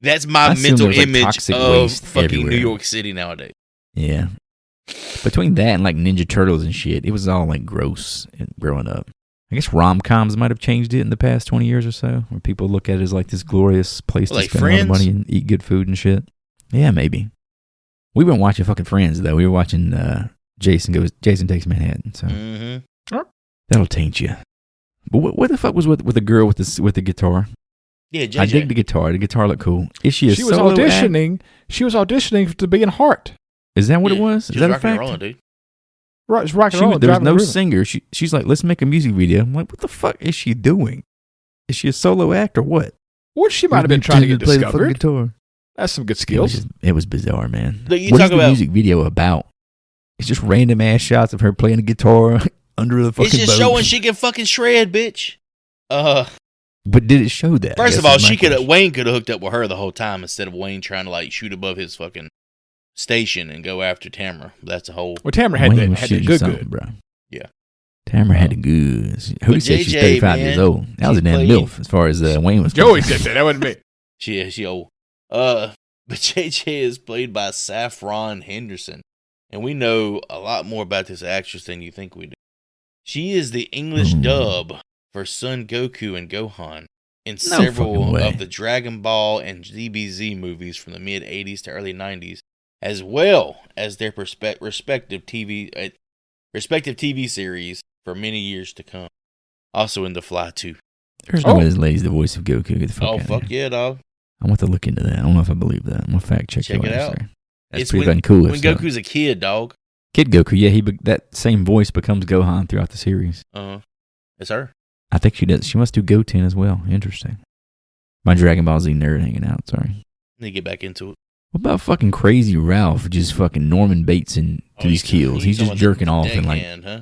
That's my mental image of fucking everywhere. New York City nowadays. Yeah. Between that and, like, Ninja Turtles and shit, it was all, like, gross growing up. I guess rom-coms might have changed it in the past 20 years or so, where people look at it as like this glorious place to Like spend a lot of Friends? money and eat good food and shit. Yeah, maybe. We weren't watching fucking Friends, though. We were watching Jason Takes Manhattan, so that'll taint you. But what the fuck was with the girl with the guitar? Yeah, JJ. I dig the guitar. The guitar looked cool. Is she a She was solo auditioning. act? She was auditioning to be in Heart. Is that what it Yeah, was? she Is that a rocking and fact? rolling, dude. Right, it's rock and There roll. was driving no the rhythm. singer. She's like, let's make a music video. I'm like, what the fuck is she doing? Is she a solo act or what? What she might have been trying to get Play the fucking discovered. guitar. That's some good skills. It was bizarre, man. Look, you What talk is the about- music video about? It's just random ass shots of her playing the guitar under the fucking It's just boat. showing she can fucking shred, bitch. But did it show that? First I of guess all, is my question. Wayne could have hooked up with her the whole time instead of Wayne trying to like shoot above his fucking station and go after Tamara. That's a whole. Well, Tamara had Wayne the was shooting good, something, good. bro. Yeah. Tamara had the goods. Who But said she's JJ, 35 years man, old? That was a she damn played- MILF as far as Wayne was Joey concerned. said that. That wasn't me. She old. But JJ is played by Saffron Henderson, and we know a lot more about this actress than you think we do. She is the English dub for Son Goku and Gohan in fucking several way. of the Dragon Ball and DBZ movies from the mid 80s to early 90s, as well as their respective TV series for many years to come. Also in The Fly 2. There's no way this lady's the voice of Goku. Get the fuck Oh, out of fuck here. yeah, dog. I want to look into that. I don't know if I believe that. I'm going to fact check Check your it ass out. there. That's It's pretty when, fucking cool. when Goku's a kid, dog. Kid Goku, yeah, that same voice becomes Gohan throughout the series. It's her. I think she does. She must do Goten as well. Interesting. My Dragon Ball Z nerd hanging out. Sorry. Need to get back into it. What about fucking Crazy Ralph just fucking Norman Bates to these kills? He's just jerking off and like, huh?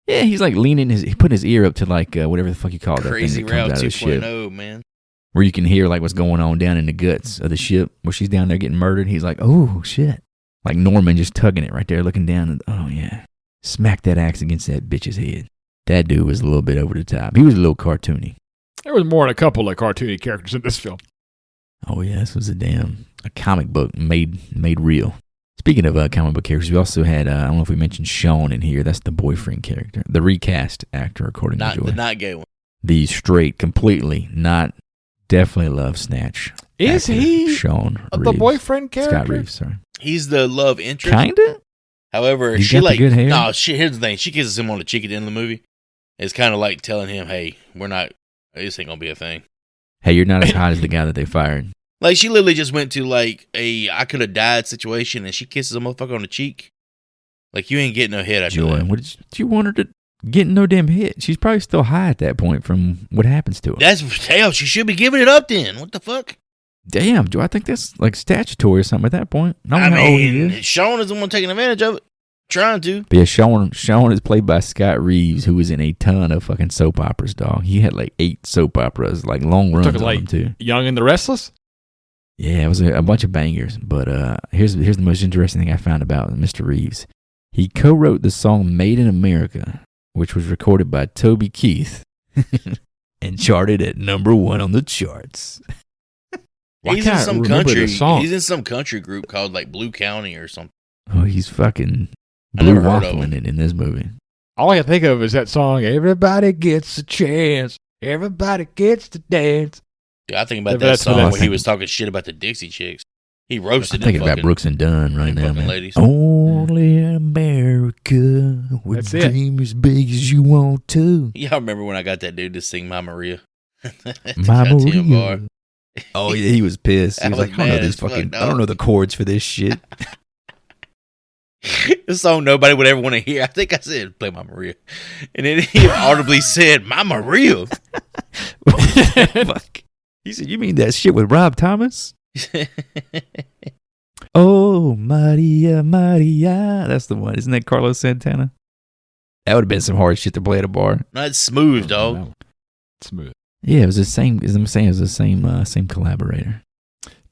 yeah, he's like leaning he putting his ear up to like whatever the fuck you call that Crazy thing that comes Ralph out of the ship, 2.0, man. where you can hear like what's going on down in the guts of the ship where she's down there getting murdered. He's like, oh shit, like Norman just tugging it right there, looking down, and oh yeah, smack that axe against that bitch's head. That dude was a little bit over the top. He was a little cartoony. There was more than a couple of cartoony characters in this film. Oh yeah, this was a comic book made real. Speaking of comic book characters, we also had I don't know if we mentioned Sean in here. That's the boyfriend character, the recast actor, according to Joy. The not gay one. The straight, completely not, definitely love snatch. Is actor, he Sean the Reeves. boyfriend character? Scott Reeves, sorry. He's the love interest. Kinda. However, He's she got the like good hair. no shit. Here's the thing: she kisses him on the cheek at the end of the movie. It's kind of like telling him, "Hey, we're not. This ain't gonna be a thing." Hey, you're not as hot as the guy that they fired. Like she literally just went to like a I could have died situation, and she kisses a motherfucker on the cheek. Like you ain't getting no hit after Joy, that. what did you want her to get no damn hit? She's probably still high at that point from what happens to her. That's hell. She should be giving it up then. What the fuck? Damn, Joe, I think that's like statutory or something at that point. I I don't know how old he mean, is. Sean is the one taking advantage of it, trying to. But yeah, Sean is played by Scott Reeves, who was in a ton of fucking soap operas, dog. He had like 8 soap operas, like long runs Talking on like them too. Young and the Restless? Yeah, it was a bunch of bangers. But here's the most interesting thing I found about Mr. Reeves. He co-wrote the song "Made in America," which was recorded by Toby Keith and charted at #1 on the charts. Why He's in can't I some remember country. the song? He's in some country group called like Blue County or something. Oh, he's fucking I blue never heard of waffling him. it in this movie. All I can think of is that song, Everybody Gets a Chance. Everybody gets to dance. Dude, I think about Maybe that that's what song that's where he thinking. was talking shit about the Dixie Chicks. He I'm roasted them thinking about fucking- Brooks and Dunn right them now, fucking man. ladies. Only in America, with That's it. dream as big as you want to. Y'all remember when I got that dude to sing "My Maria"? At the My goddamn bar. Maria. Oh yeah, he was pissed. He I was was like, I don't know mad this as fuck, fucking. I dog. don't know the chords for this shit. A song nobody would ever want to hear. I think I said "Play My Maria," and then he audibly said "My Maria." Fuck. He said, "You mean that shit with Rob Thomas?" Oh, Maria, Maria. That's the one. Isn't that Carlos Santana? That would have been some hard shit to play at a bar. Not smooth, dog. Smooth. Yeah, it was the same. As I'm saying, it was the same collaborator.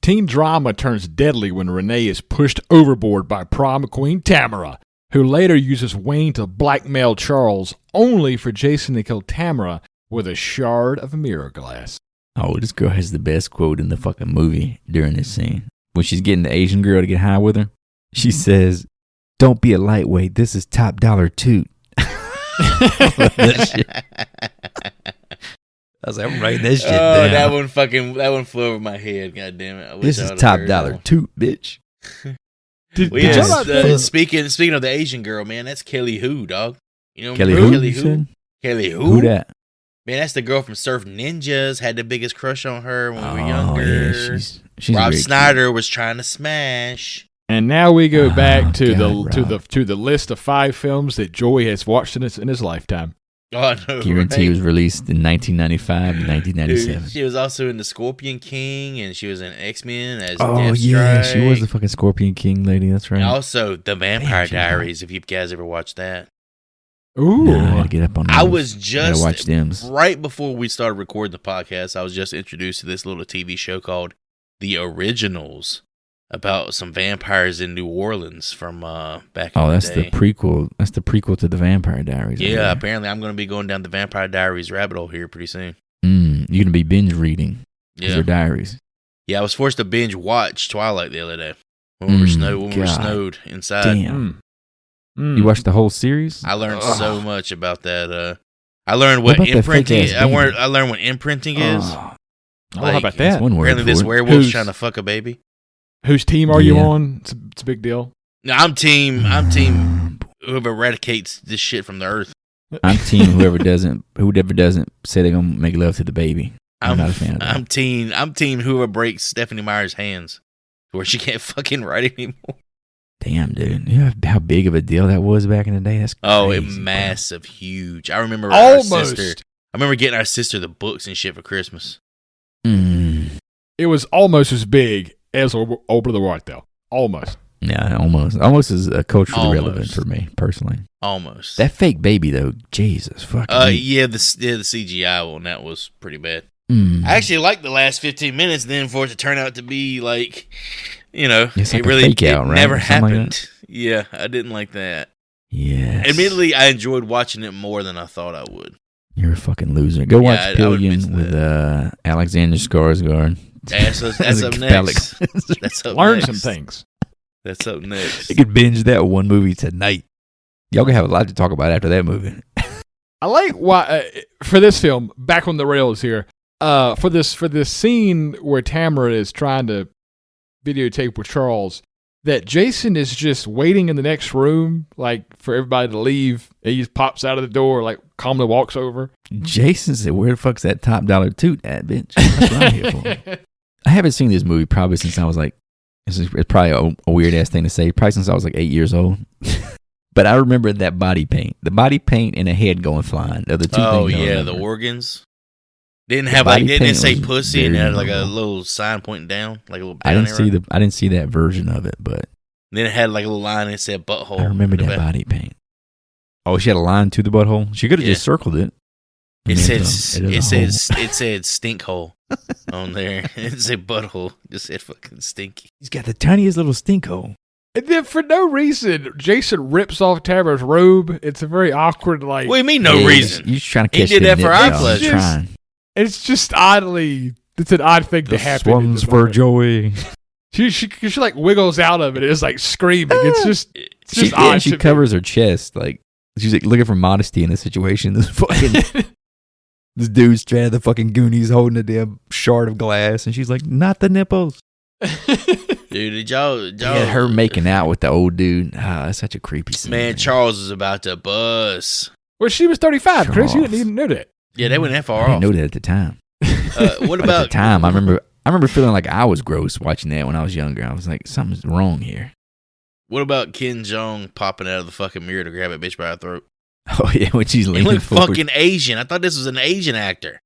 Teen drama turns deadly when Renee is pushed overboard by prom queen Tamara, who later uses Wayne to blackmail Charles, only for Jason to kill Tamara with a shard of mirror glass. Oh, this girl has the best quote in the fucking movie during this scene. When she's getting the Asian girl to get high with her, she says, "Don't be a lightweight. This is top dollar toot." That shit. I was like, I'm writing that shit Oh, down. that one flew over my head. God damn it! I wish This I is would've top heard dollar that one. toot, bitch. Did Well, y'all yes, not- speaking of the Asian girl, man, that's Kelly Hu, dog. You know Kelly remember who? Kelly you Hu? said? Kelly Hu? Who that? Man, that's the girl from Surf Ninjas. Had the biggest crush on her when we were Oh, younger. yeah, she's Rob very Snyder was trying to smash. And now we go back to God, the list of 5 films that Joey has watched in his lifetime. Oh, I know. Guarantee right? was released in 1995 and 1997. Dude, she was also in The Scorpion King, and she was in X-Men as Oh, Deathstrike. yeah, she was the fucking Scorpion King lady. That's right. And also The Vampire Damn, she's hot. Diaries, if you guys ever watched that. Ooh. Nah, I had to get up on I those. was Gotta just, watch them. right before we started recording the podcast, I was just introduced to this little TV show called The Originals, about some vampires in New Orleans from back in Oh, the that's day. the prequel. That's the prequel to the Vampire Diaries. over Yeah, there. apparently I'm going to be going down the Vampire Diaries rabbit hole here pretty soon. You're gonna be binge reading. Yeah. Their diaries. Yeah, I was forced to binge watch Twilight the other day when we were God. snowed inside. Damn. Mm. You watched the whole series? I learned so much about that. I learned What what about that imprinting. fake-ass I learned what imprinting is. Oh, Oh, Like, how about that's that? one word Apparently, this for it. werewolf's Who's- trying to fuck a baby. Whose team are you Yeah. on? It's a big deal. No, I'm team whoever eradicates this shit from the earth. I'm team whoever doesn't say they're gonna make love to the baby. I'm not a fan of that. I'm team whoever breaks Stephanie Meyer's hands where she can't fucking write anymore. Damn, dude. You know how big of a deal that was back in the day? That's Oh, crazy, it bro. massive, huge. I remember Almost. our sister. I remember getting our sister the books and shit for Christmas. It was almost as big as Over the White, though. Almost. Yeah, almost. Almost is culturally Almost. relevant for me personally. Almost. That fake baby though, Jesus fucking. Yeah, the CGI one that was pretty bad. Mm. I actually liked the last 15 minutes, then for it to turn out to be like, you know, It's like it a really fake out, it right? never Or something like happened. Yeah, I didn't like that. Yes. Admittedly, I enjoyed watching it more than I thought I would. You're a fucking loser. Go watch I would admit Pillion to with Alexander Skarsgård. That's up Phallic. next. That's up Learn next. some things. That's up next. You could binge that one movie tonight. Y'all gonna have a lot to talk about after that movie. I like why for this film, back on the rails here. For this scene where Tamara is trying to videotape with Charles, that Jason is just waiting in the next room, like for everybody to leave. He just pops out of the door, like calmly walks over. Jason said, "Where the fuck's that top dollar toot at, bitch?" That's what I'm here for. I haven't seen this movie probably since I was like, it's probably a weird ass thing to say, probably since I was like 8 years old. But I remember that body paint, the body paint and a head going flying. They're the two Oh things I yeah, remember. the organs. Didn't The have like body didn't it paint say was pussy and it very had like a memorable. little sign pointing down, like a little. I down didn't arrow? I didn't see that version of it, but Then it had like a little line that said butthole. I remember in the that back. body paint. Oh, she had a line to the butthole. She could have Yeah. just circled it. It And said stink hole on there. It said butthole. It said fucking stinky. He's got the tiniest little stink hole. And then for no reason, Jason rips off Tamara's robe. It's a very awkward, like, What do you mean no Yeah, reason? You're just trying to He catch did the that for nip, our y'all. pleasure. He's trying. it's just it's an odd thing to The happen. in swans this for moment. joy. She like wiggles out of it. It's like screaming. It's just She odd. she to me. covers her chest like she's like looking for modesty in the situation. This fucking this dude's stranded the fucking Goonies holding a damn shard of glass, and she's like, "Not the nipples." Dude, did y'all Yeah, her making out with the old dude. Ah, that's such a creepy scene. Man, Charles is about to bust. Well, she was 35, Chris. You Charles. didn't even know that. Yeah, they went that I far didn't off. know that at the time. What But about at the time? I remember feeling like I was gross watching that when I was younger. I was like, something's wrong here. What about Ken Jeong popping out of the fucking mirror to grab a bitch by the throat? Oh yeah, when she's He leaning looked forward. fucking Asian. I thought this was an Asian actor.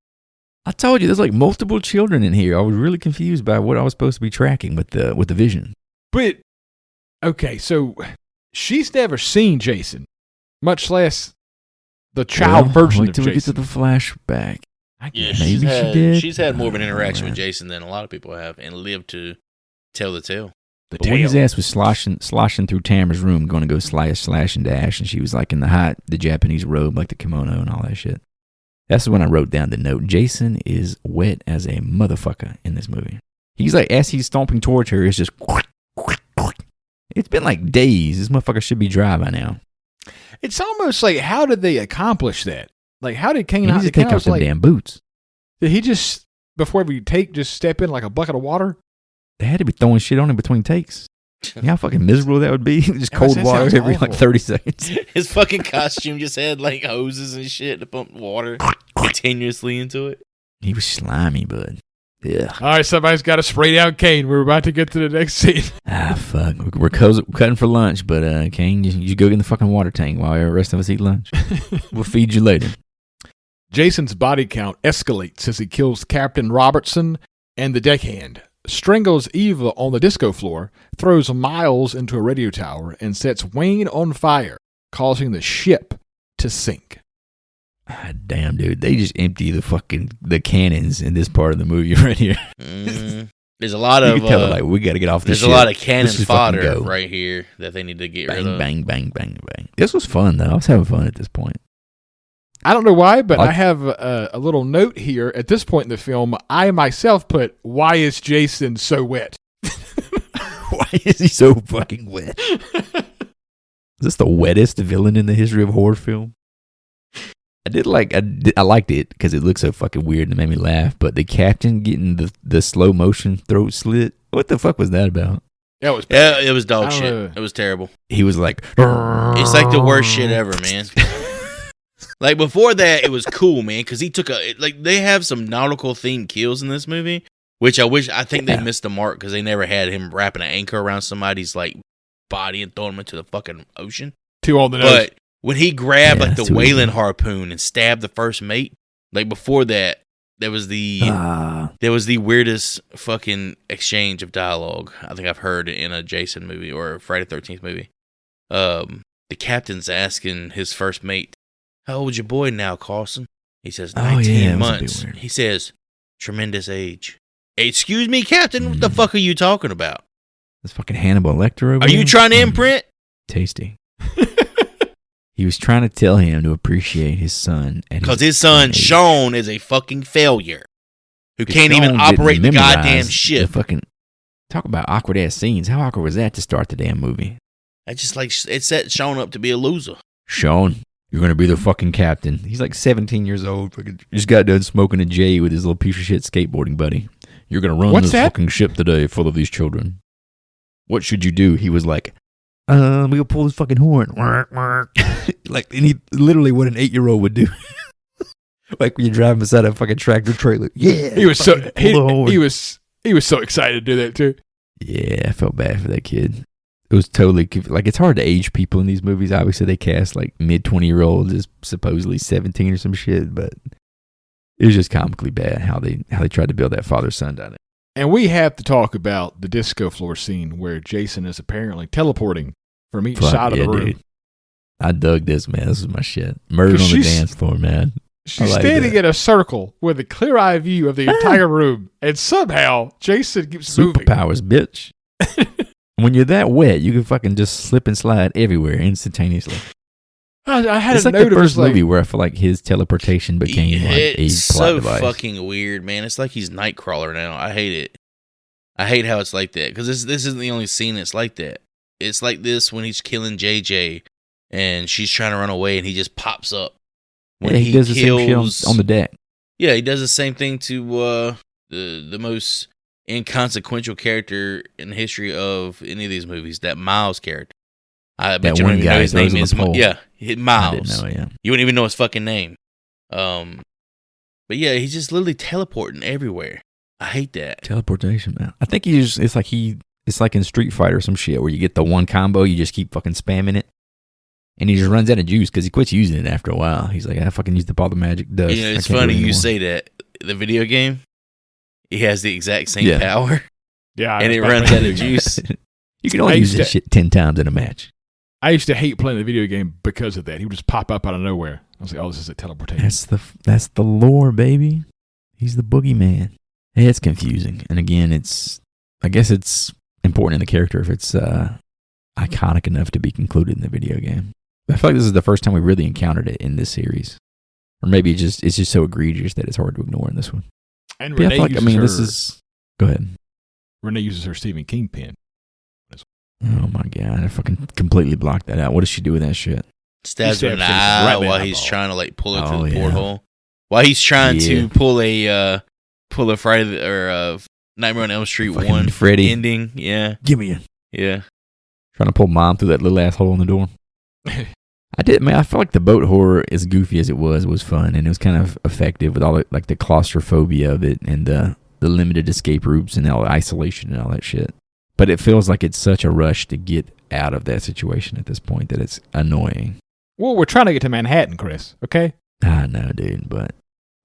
I told you, there's like multiple children in here. I was really confused by what I was supposed to be tracking with the vision. But, okay, so she's never seen Jason, much less the child Well, version wait of till we get to Jason. the flashback. Yeah, Maybe she did. She's had more of an Oh, interaction man. with Jason than a lot of people have, and lived to tell the tale. The But when his tail. ass was sloshing through Tamara's room, going to go slash and dash, and she was like in the Japanese robe, like the kimono and all that shit. That's when I wrote down the note. Jason is wet as a motherfucker in this movie. He's like, as he's stomping towards her, it's just. It's been like days. This motherfucker should be dry by now. It's almost like, how did they accomplish that? Like, how did Kane He not needs to take off them damn boots. Did he just, before we just step in like a bucket of water? They had to be throwing shit on him between takes. You know how fucking miserable that would be? Just Yeah, cold that water sounds every awful. like 30 seconds. His fucking costume just had like hoses and shit to pump water continuously into it. He was slimy, bud. Yeah. All right, somebody's got to spray down Kane. We're about to get to the next scene. Ah, fuck. We're cutting for lunch, but Kane, you go get in the fucking water tank while the rest of us eat lunch. We'll feed you later. Jason's body count escalates as he kills Captain Robertson and the deckhand, strangles Eva on the disco floor, throws Miles into a radio tower, and sets Wayne on fire, causing the ship to sink. Ah, damn, dude. They just empty the cannons in this part of the movie right here. There's a lot You of can tell like we got to get off this there's ship. a lot of cannon Let's just fucking fodder go. right here that they need to get rid Bang, of. bang, bang, bang, bang. This was fun, though. I was having fun at this point. I don't know why, but Like- I have a little note here. At this point in the film, I myself put, "Why is Jason so wet?" Why is he so fucking wet? Is this the wettest villain in the history of horror film? I liked it because it looked so fucking weird and it made me laugh. But the captain getting the slow motion throat slit, what the fuck was that about? That was Yeah, it was dog I don't shit. know. It was terrible. He was like, It's like the worst shit ever, man. Like before that, it was cool, man, because he took they have some nautical themed kills in this movie, which I think they missed the mark because they never had him wrapping an anchor around somebody's like body and throwing him into the fucking ocean. Two on the nose. But when he grabbed Yeah, like the too whaling easy. harpoon and stabbed the first mate, like before that, there was the weirdest fucking exchange of dialogue I think I've heard in a Jason movie or a Friday the 13th movie. The captain's asking his first mate, "How old's your boy now, Carson?" He says, 19 that was a bit months. weird. He says, "Tremendous age." Excuse me, Captain, what the fuck are you talking about? This fucking Hannibal Lecter over Are you here? trying to imprint? Tasty. He was trying to tell him to appreciate his son. Because his son, age. Sean, is a fucking failure who If can't even Sean operate the didn't memorize goddamn the ship. fucking talk about awkward ass scenes. How awkward was that to start the damn movie? I just like it set Sean up to be a loser. Sean, you're gonna be the fucking captain. He's like 17 years old. Fucking just got done smoking a J with his little piece of shit skateboarding buddy. You're gonna run What's this that? fucking ship today, full of these children. What should you do? He was like, we gonna pull this fucking horn. Like, and he literally what an 8-year-old would do. Like when you're driving beside a fucking tractor trailer. Yeah, he was so fucking pull the horn. he was so excited to do that too. Yeah, I felt bad for that kid. It was totally like it's hard to age people in these movies. Obviously, they cast like mid-20-year-olds as supposedly 17 or some shit, but it was just comically bad how they tried to build that father-son dynamic. And we have to talk about the disco floor scene where Jason is apparently teleporting from each Fuck side of yeah, the room. dude. I dug this, man. This was my shit. Murder on the she's- dance floor, man. She's I like standing that. in a circle with a clear eye view of the entire room, and somehow Jason keeps moving. Superpowers, bitch. When you're that wet, you can fucking just slip and slide everywhere instantaneously. I had It's a like note the of first like, movie where I feel like his teleportation became like a It's plot so device. fucking weird, man. It's like he's Nightcrawler now. I hate it. I hate how it's like that because this isn't the only scene that's like that. It's like this when he's killing JJ and she's trying to run away and he just pops up. When Yeah, he does the same shit on the deck. Yeah, he does the same thing to the most inconsequential character in the history of any of these movies, that Miles character. I bet That you don't one even know guy his throws name on is. the pole. Yeah, I Miles. didn't know, yeah. You wouldn't even know his fucking name. But yeah, he's just literally teleporting everywhere. I hate that. Teleportation, man. I think it's like in Street Fighter or some shit where you get the one combo, you just keep fucking spamming it. And he just runs out of juice because he quits using it after a while. He's like, I fucking used up all the magic dust. You know, I it's can't do funny it you anymore." say that. The video game, he has the exact same Yeah. power, yeah, and it I- runs out of juice. You can only I use used that to- shit 10 times in a match. I used to hate playing the video game because of that. He would just pop up out of nowhere. I was like, oh, this is a teleportation. That's the lore, baby. He's the boogeyman. It's confusing. And again, I guess it's important in the character if it's iconic enough to be concluded in the video game. I feel like this is the first time we really encountered it in this series. Or maybe it's just so egregious that it's hard to ignore in this one. And But yeah, I Renee feel like, uses this her, is... Go ahead. Renee uses her Stephen King pen. Oh my God, I fucking completely blocked that out. What does she do with that shit? Stabs him in the Jason eye right in the while he's eyeball. trying to like pull her Oh, through the yeah. porthole. While he's trying Yeah. to pull a Friday Nightmare on Elm Street Fucking 1 Freddy. ending. Yeah, Give me it. yeah. Trying to pull mom through that little asshole in the door. I did, man. I felt like the boat horror, as goofy as it was fun, and it was kind of effective with all the, like the claustrophobia of it and the limited escape routes and all the isolation and all that shit. But it feels like it's such a rush to get out of that situation at this point that it's annoying. Well, we're trying to get to Manhattan, Chris, okay? I know, dude, but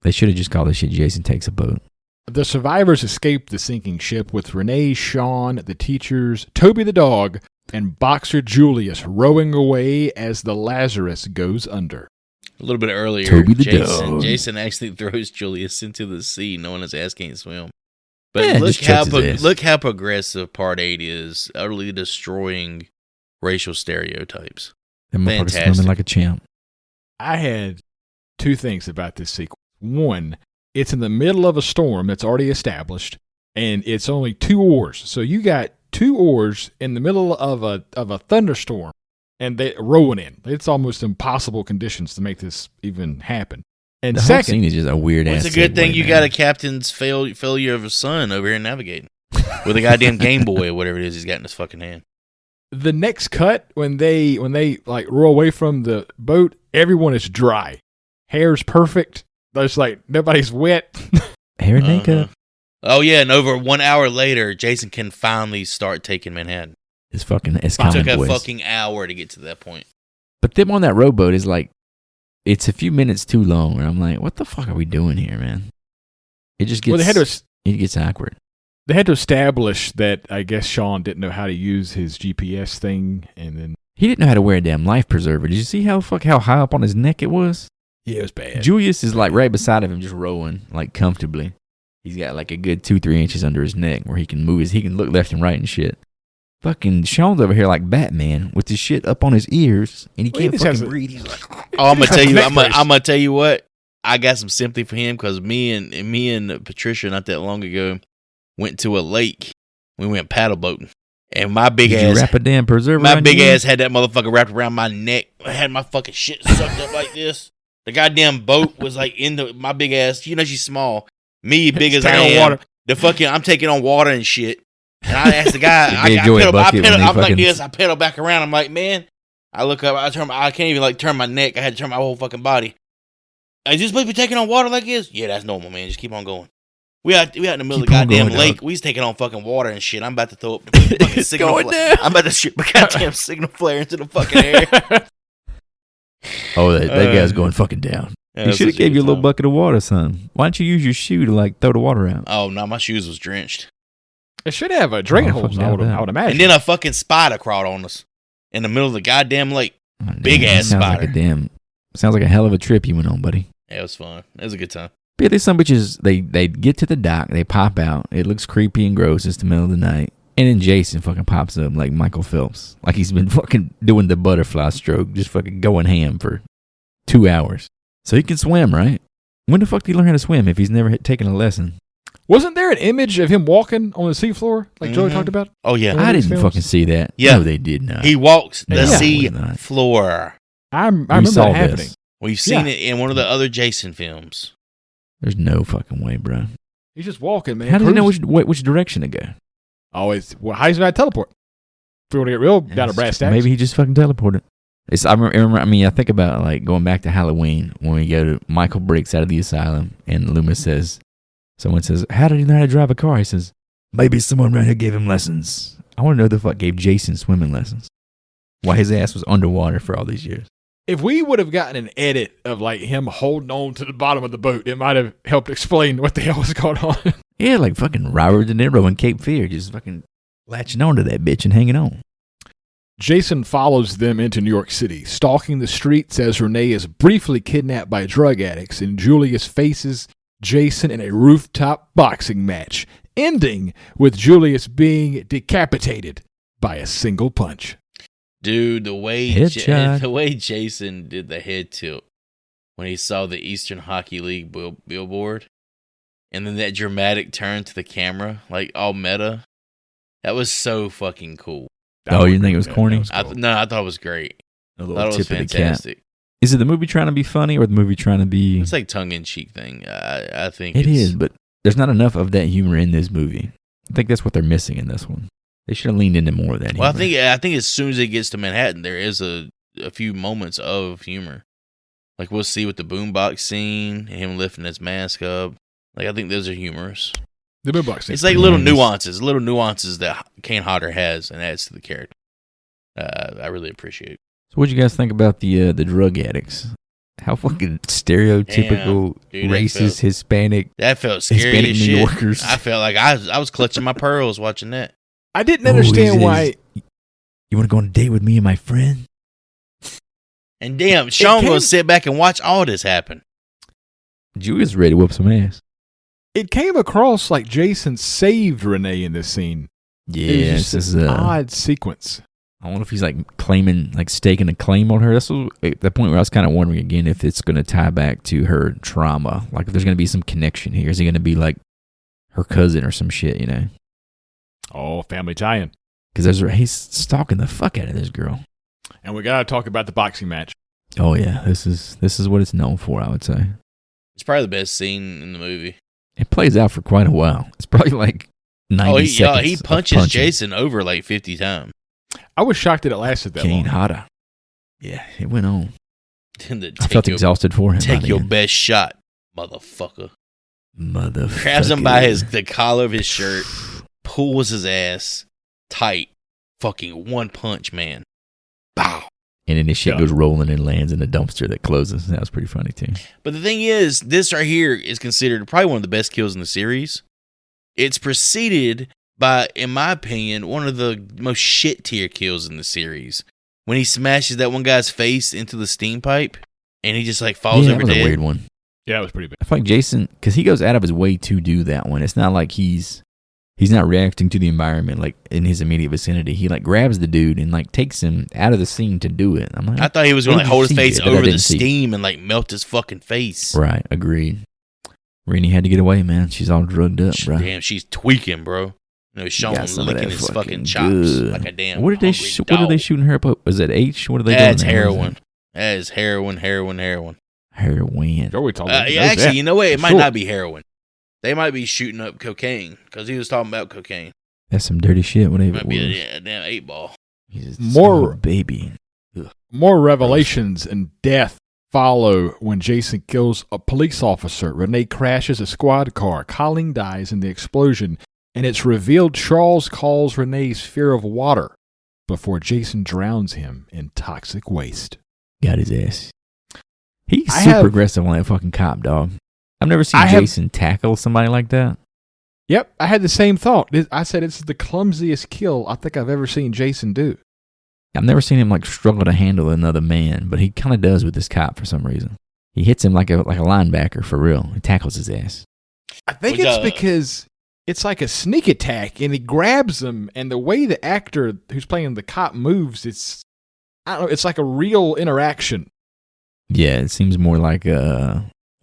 they should have just called this shit Jason Takes a Boat. The survivors escape the sinking ship with Renee, Sean, the teachers, Toby the dog, and Boxer Julius rowing away as the Lazarus goes under. A little bit earlier, Toby the dog. Jason actually throws Julius into the sea, knowing his ass can't swim. But Yeah, look just chucks his ass. look how progressive Part 8 is, utterly destroying racial stereotypes. That motherfucker's Fantastic. swimming like a champ. I had two things about this sequence. One, it's in the middle of a storm that's already established, and it's only 2 oars. So you got 2 oars in the middle of a thunderstorm, and they're rowing in. It's almost impossible conditions to make this even happen. And The whole second, scene is just a weird ass. It's a good thing you man. got a captain's failure of a son over here navigating with a goddamn Game Boy or whatever it is he's got in his fucking hand. the next cut when they like row away from the boat, everyone is dry, hair's perfect. There's like nobody's wet. Hair and makeup. Oh yeah, and over 1 hour later, Jason can finally start taking Manhattan. It's fucking. It's It took common a boys. fucking hour to get to that point. But them on that rowboat is like, it's a few minutes too long. And I'm like, what the fuck are we doing here, man? It just gets. Well, it gets awkward. they had to establish that I guess Sean didn't know how to use his GPS thing, and then He didn't know how to wear a damn life preserver. Did you see how high up on his neck it was? yeah, it was bad. Julius is like right beside of him, just rowing like comfortably. He's got like a good 2-3 inches under his neck where he can move. He can look left and right and shit. Fucking Sean's over here like Batman with his shit up on his ears, and he Well, he can't just fucking has a- breathe. He's like, Oh, I'm gonna tell you. Neck I'm brace. gonna tell you what. I got some sympathy for him because me and Patricia not that long ago went to a lake. We went paddle boating, and my big did you ass, wrap a damn preserver? my on big you? ass had that motherfucker wrapped around my neck. I had my fucking shit sucked up like this. The goddamn boat was like my big ass. You know she's small. Me big as I Taking on am. water. The fucking I'm taking on water and shit. And I asked the guy. They gave Joey a bucket when they I'm like fucking- this. I pedal back around. I'm like, man. I look up. I can't even like turn my neck. I had to turn my whole fucking body. Is this supposed to be taking on water like this? Yeah, that's normal, man. Just keep on going. We out in the middle of the Keep on goddamn going, lake. dog. We was taking on fucking water and shit. I'm about to throw up the fucking signal going flare. down. I'm about to shoot my goddamn signal flare into the fucking air. Oh, that guy's going fucking down. Yeah, He that's should have such gave you a good little time. bucket of water, son. Why don't you use your shoe to like throw the water out? Oh no, my shoes was drenched. It should have a drain Oh, hole. fucking I would doubt that. imagine. And then a fucking spider crawled on us in the middle of the goddamn lake. Oh, damn, Big that ass sounds spider. Like sounds like a hell of a trip you went on, buddy. Yeah, it was fun. It was a good time. But yeah, these some bitches, they get to the dock, they pop out. It looks creepy and gross. It's the middle of the night. And then Jason fucking pops up like Michael Phelps. Like he's been fucking doing the butterfly stroke, just fucking going ham for 2 hours. So he can swim, right? When the fuck did he learn how to swim if he's never taken a lesson? Wasn't there an image of him walking on the seafloor like Joey Mhm. talked about? Oh yeah, One of I these didn't films? fucking see that. Yeah. No, they did not. he walks the Yeah. sea Probably not. floor. I We remember saw that happening. this. We've seen Yeah. it in one of the other Jason films. There's no fucking way, bro. He's just walking, man. How does he know cruising. which direction to go? Always. Well, how he's about to teleport? If we want to get real down to brass tacks. Maybe he just fucking teleported. I think about like going back to Halloween when we go to Michael breaks out of the asylum and Loomis says, someone says, how did he know how to drive a car? He says, maybe someone around here gave him lessons. I want to know who the fuck gave Jason swimming lessons. Why his ass was underwater for all these years. If we would have gotten an edit of like him holding on to the bottom of the boat, it might have helped explain what the hell was going on. Yeah, like fucking Robert De Niro in Cape Fear, just fucking latching onto that bitch and hanging on. Jason follows them into New York City, stalking the streets as Renee is briefly kidnapped by drug addicts, and Julius faces Jason in a rooftop boxing match, ending with Julius being decapitated by a single punch. Dude, the way Headshot. Jason did the head tilt when he saw the Eastern Hockey League billboard, and then that dramatic turn to the camera, like all meta, that was so fucking cool. Oh, you think it was corny? That was cool. I thought it was great. A I little thought it was tip of the cap. fantastic. Is it the movie trying to be funny or the movie trying to be... It's like tongue-in-cheek thing. I think It is, but there's not enough of that humor in this movie. I think that's what they're missing in this one. They should have leaned into more of that humor. Well, I think as soon as it gets to Manhattan, there is a few moments of humor. Like we'll see with the boombox scene, him lifting his mask up. Like I think those are humorous. The boombox scene. It's like little nuances that Kane Hodder has and adds to the character. I really appreciate. So what'd you guys think about the drug addicts? How fucking stereotypical, Damn, dude, racist, Hispanic. That felt scary Hispanic as New shit. Yorkers. I felt like I was clutching my pearls watching that. I didn't understand why. You want to go on a date with me and my friend? And damn, Sean gonna sit back and watch all this happen. Julia's ready to whoop some ass. It came across like Jason saved Renee in this scene. Yeah, It was this just is an odd sequence. I don't know if he's like claiming, like staking a claim on her. That's the point where I was kind of wondering again if it's going to tie back to her trauma. Like if there's going to be some connection here. Is he going to be like her cousin or some shit, you know? Oh, family tie-in. Because he's stalking the fuck out of this girl. And we got to talk about the boxing match. Oh yeah, this is what it's known for, I would say. It's probably the best scene in the movie. It plays out for quite a while. It's probably like 90 seconds. He punches Jason over like 50 times. I was shocked that it lasted that Kane long. Hodder. Yeah, it went on. I I felt exhausted for him. Take your best shot, motherfucker. Motherfucker. Grabs him by the collar of his shirt, pulls his ass tight. Fucking one punch, man. Bow. And then this shit goes rolling and lands in a dumpster that closes. That was pretty funny too. But the thing is, this right here is considered probably one of the best kills in the series. It's preceded by, in my opinion, one of the most shit tier kills in the series. When he smashes that one guy's face into the steam pipe and he just like falls over that was dead. a weird one. Yeah, it was pretty bad. I feel like Jason, because he goes out of his way to do that one. It's not like he's not reacting to the environment like in his immediate vicinity. He like grabs the dude and like takes him out of the scene to do it. I'm like, I thought he was going to like hold his face over the see. steam and like melt his fucking face. Right, agreed. Renee had to get away, man. She's all drugged up, bro. Damn, she's tweaking, bro. You know, Sean licking his fucking chops good. like a damn. What did they shooting her up? Was it H? What are they doing? That's heroin. That is heroin. Heroin. Joey told me. Actually, you know what? It might not be heroin. They might be shooting up cocaine because he was talking about cocaine. That's some dirty shit. Whatever. Might be a damn 8-ball. More baby. Ugh. More revelations and death follow when Jason kills a police officer. Renee crashes a squad car. Colleen dies in the explosion, and it's revealed Charles calls Renee's fear of water before Jason drowns him in toxic waste. Got his ass. He's super aggressive on that fucking cop, dog. I've never seen Jason tackle somebody like that. Yep, I had the same thought. I said it's the clumsiest kill I think I've ever seen Jason do. I've never seen him like struggle to handle another man, but he kind of does with this cop for some reason. He hits him like a linebacker for real. He tackles his ass. I think it's because it's like a sneak attack, and he grabs him, and the way the actor who's playing the cop moves, it's like a real interaction. Yeah, it seems more like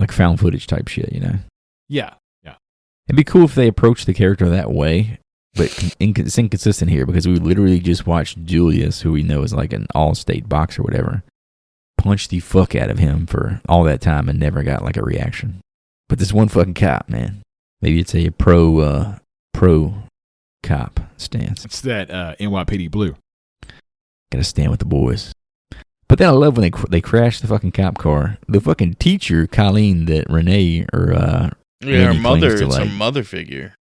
found footage type shit, you know? Yeah. It'd be cool if they approached the character that way, but it's inconsistent here because we literally just watched Julius, who we know is like an all-state boxer or whatever, punch the fuck out of him for all that time and never got like a reaction. But this one fucking cop, man. Maybe it's a pro cop stance. It's that NYPD Blue. Gotta stand with the boys. But then I love when they crash the fucking cop car. The fucking teacher, Colleen, that Renee or her mother, it's like, her mother figure.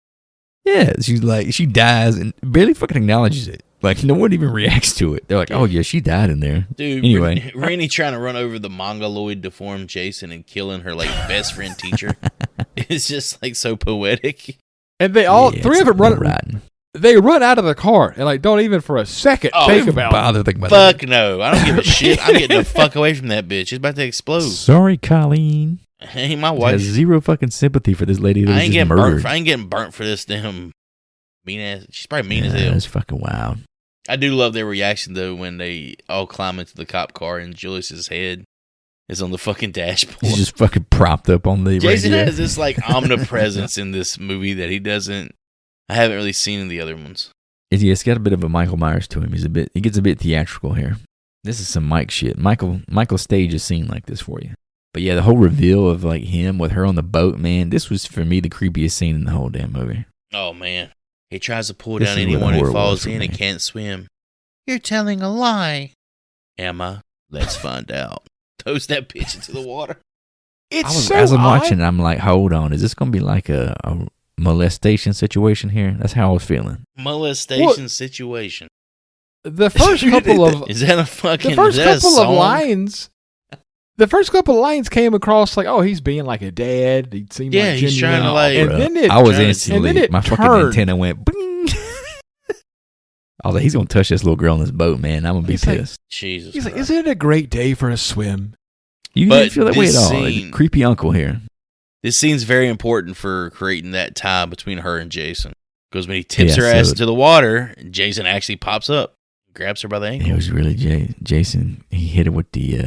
Yeah, she's like, she dies and barely fucking acknowledges it. Like, no one even reacts to it. They're like, oh yeah, she died in there. Dude, anyway. Rainey trying to run over the mongoloid deformed Jason and killing her like best friend teacher. It's just like so poetic. And they three of them run. They run out of the car and like don't even for a second think about it. Fuck no, I don't give a shit. I'm getting the fuck away from that bitch. It's about to explode. Sorry, Colleen. Hey, my wife has zero fucking sympathy for this lady that I ain't was just murdered. I ain't getting burnt for this damn mean ass. She's probably mean as hell. That's fucking wild. I do love their reaction though when they all climb into the cop car and Julius's head is on the fucking dashboard. He's just fucking propped up on the Jason radio. has this like omnipresence in this movie that I haven't really seen in the other ones. It's got a bit of a Michael Myers to him. He gets a bit theatrical here. This is some Mike shit. Michael staged a scene like this for you. But yeah, the whole reveal of like him with her on the boat, man, this was for me the creepiest scene in the whole damn movie. Oh, man. He tries to pull This down is where the anyone who horror falls was for in and me. can't swim. You're telling a lie. Am I? Let's find out. Throws that bitch into the water. It's As I'm watching, I'm like, hold on, is this gonna be like a molestation situation here? That's how I was feeling. Molestation situation. The first couple of Is that a fucking... the first is that a couple of song? lines. The first couple of lines came across like, oh, he's being like a dad. He seemed Yeah, like he's genuine. trying to, like- and Bruh, then it, I was trying to- instantly, and then it my fucking turned. antenna went bing. I was like, he's gonna touch this little girl on this boat, man. I'm gonna be He's like- pissed. Jesus He's like, Christ. isn't it a great day for a swim? You But didn't feel that way at this all. scene- Creepy uncle here. This scene's very important for creating that tie between her and Jason. Because when he tips Yeah, her ass so- into the water, Jason actually pops up, grabs her by the ankle. It was really Jason. He hit it with the,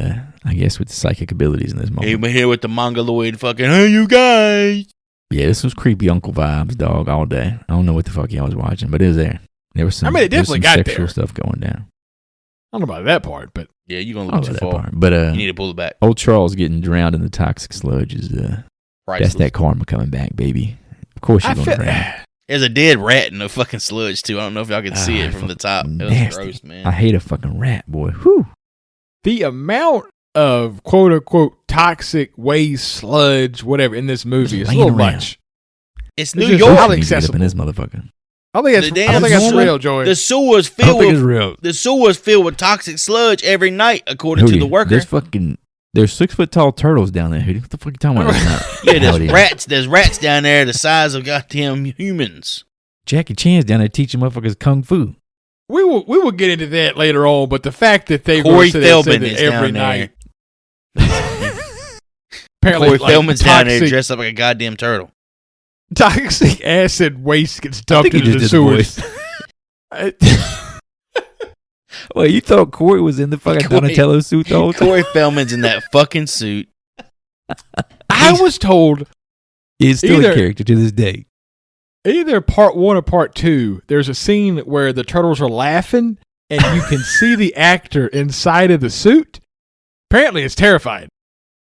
I guess, with the psychic abilities in this moment. He been here with the mongoloid fucking, hey, you guys. Yeah, this was creepy uncle vibes, dog, all day. I don't know what the fuck y'all was watching, but it was there. There was some. I mean, it there was definitely some got sexual there. stuff going down. I don't know about that part, but Yeah, you're going I to don't look know too that far. part. But You need to pull it back. old Charles getting drowned in the toxic sludge is that's Priceless. that karma coming back, baby. Of course you're I gonna feel drown. There's a dead rat in the fucking sludge, too. I don't know if y'all can see Ah, it from the top. It was nasty. gross, man. I hate a fucking rat, boy. Whew. the amount of quote unquote toxic waste, sludge, whatever in this movie is a laying little around. much. It's It's New just York. highly Needs to get up in accessible. this motherfucker. I think that's, The I damn think that's sewer- real, Joey. The sewer's I don't filled think it's with real. the sewer's filled with toxic sludge every night, according to Hootie, the worker. There's 6 foot tall turtles down there, Hootie. What the fuck are you talking about? That's not Yeah, there's reality. rats. There's rats down there the size of goddamn humans. Jackie Chan's down there teaching motherfuckers kung fu. We will get into that later on, but the fact that they Corey said Feldman that is every down night. there. Apparently, Corey like, Feldman's down there toxic- dressed up like a goddamn turtle. Toxic acid waste gets dumped think he into the just did the sewers. Well, you thought Corey was in the fucking Corey- Donatello suit the whole time? Corey Feldman's in that fucking suit. I was told He's still Either- a character to this day. either part 1 or part 2, there's a scene where the turtles are laughing and you can see the actor inside of the suit. Apparently, it's terrifying.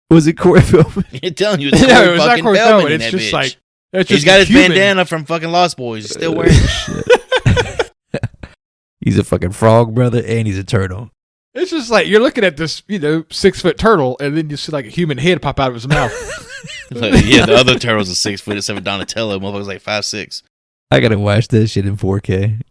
Was it Corey Feldman? I'm telling you, it's No, Corey it's not fucking Corey Feldman Feldman. in It's that just bitch. like that's He's just got his human. bandana from fucking Lost Boys. He's still wearing it. Shit. He's a fucking frog brother and he's a turtle. It's just like you're looking at this, 6-foot turtle, and then you see like a human head pop out of his mouth. Like, yeah, the other turtle's a 6 foot except for Donatello. Motherfucker's like 5'6". I gotta watch that shit in 4K.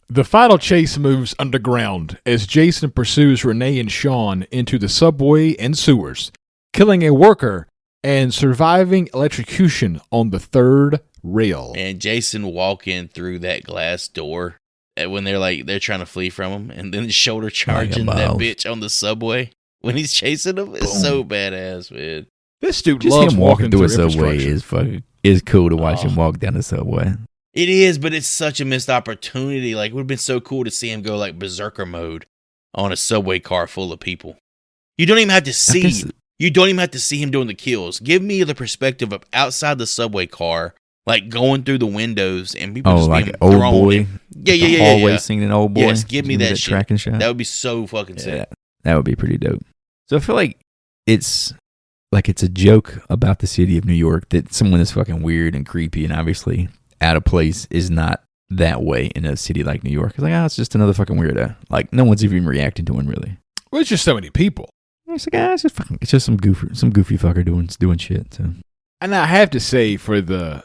The final chase moves underground as Jason pursues Renee and Sean into the subway and sewers, killing a worker and surviving electrocution on the 3rd rail. And Jason walking through that glass door when they're trying to flee from him, and then shoulder charging that balls. bitch on the subway when he's chasing him. It's so badass, man. This dude Just loves him walking through a subway infrastructure. is cool to watch Oh. him walk down the subway. It is, but it's such a missed opportunity. Like, it would have been so cool to see him go like berserker mode on a subway car full of people. You don't even have to I see. guess- You don't even have to see him doing the kills. Give me the perspective of outside the subway car, like going through the windows and people just like being Old thrown Boy. in. Yeah, the hallway scene in Old Boy. Yes, give me that shit. tracking shot. That would be so fucking sick. Yeah, that would be pretty dope. So I feel like it's a joke about the city of New York that someone that's fucking weird and creepy and obviously out of place is not that way in a city like New York. It's like, it's just another fucking weirdo. Like, no one's even reacting to him really. Well, it's just so many people. It's like, it's just some goofy fucker doing shit. So And I have to say, for the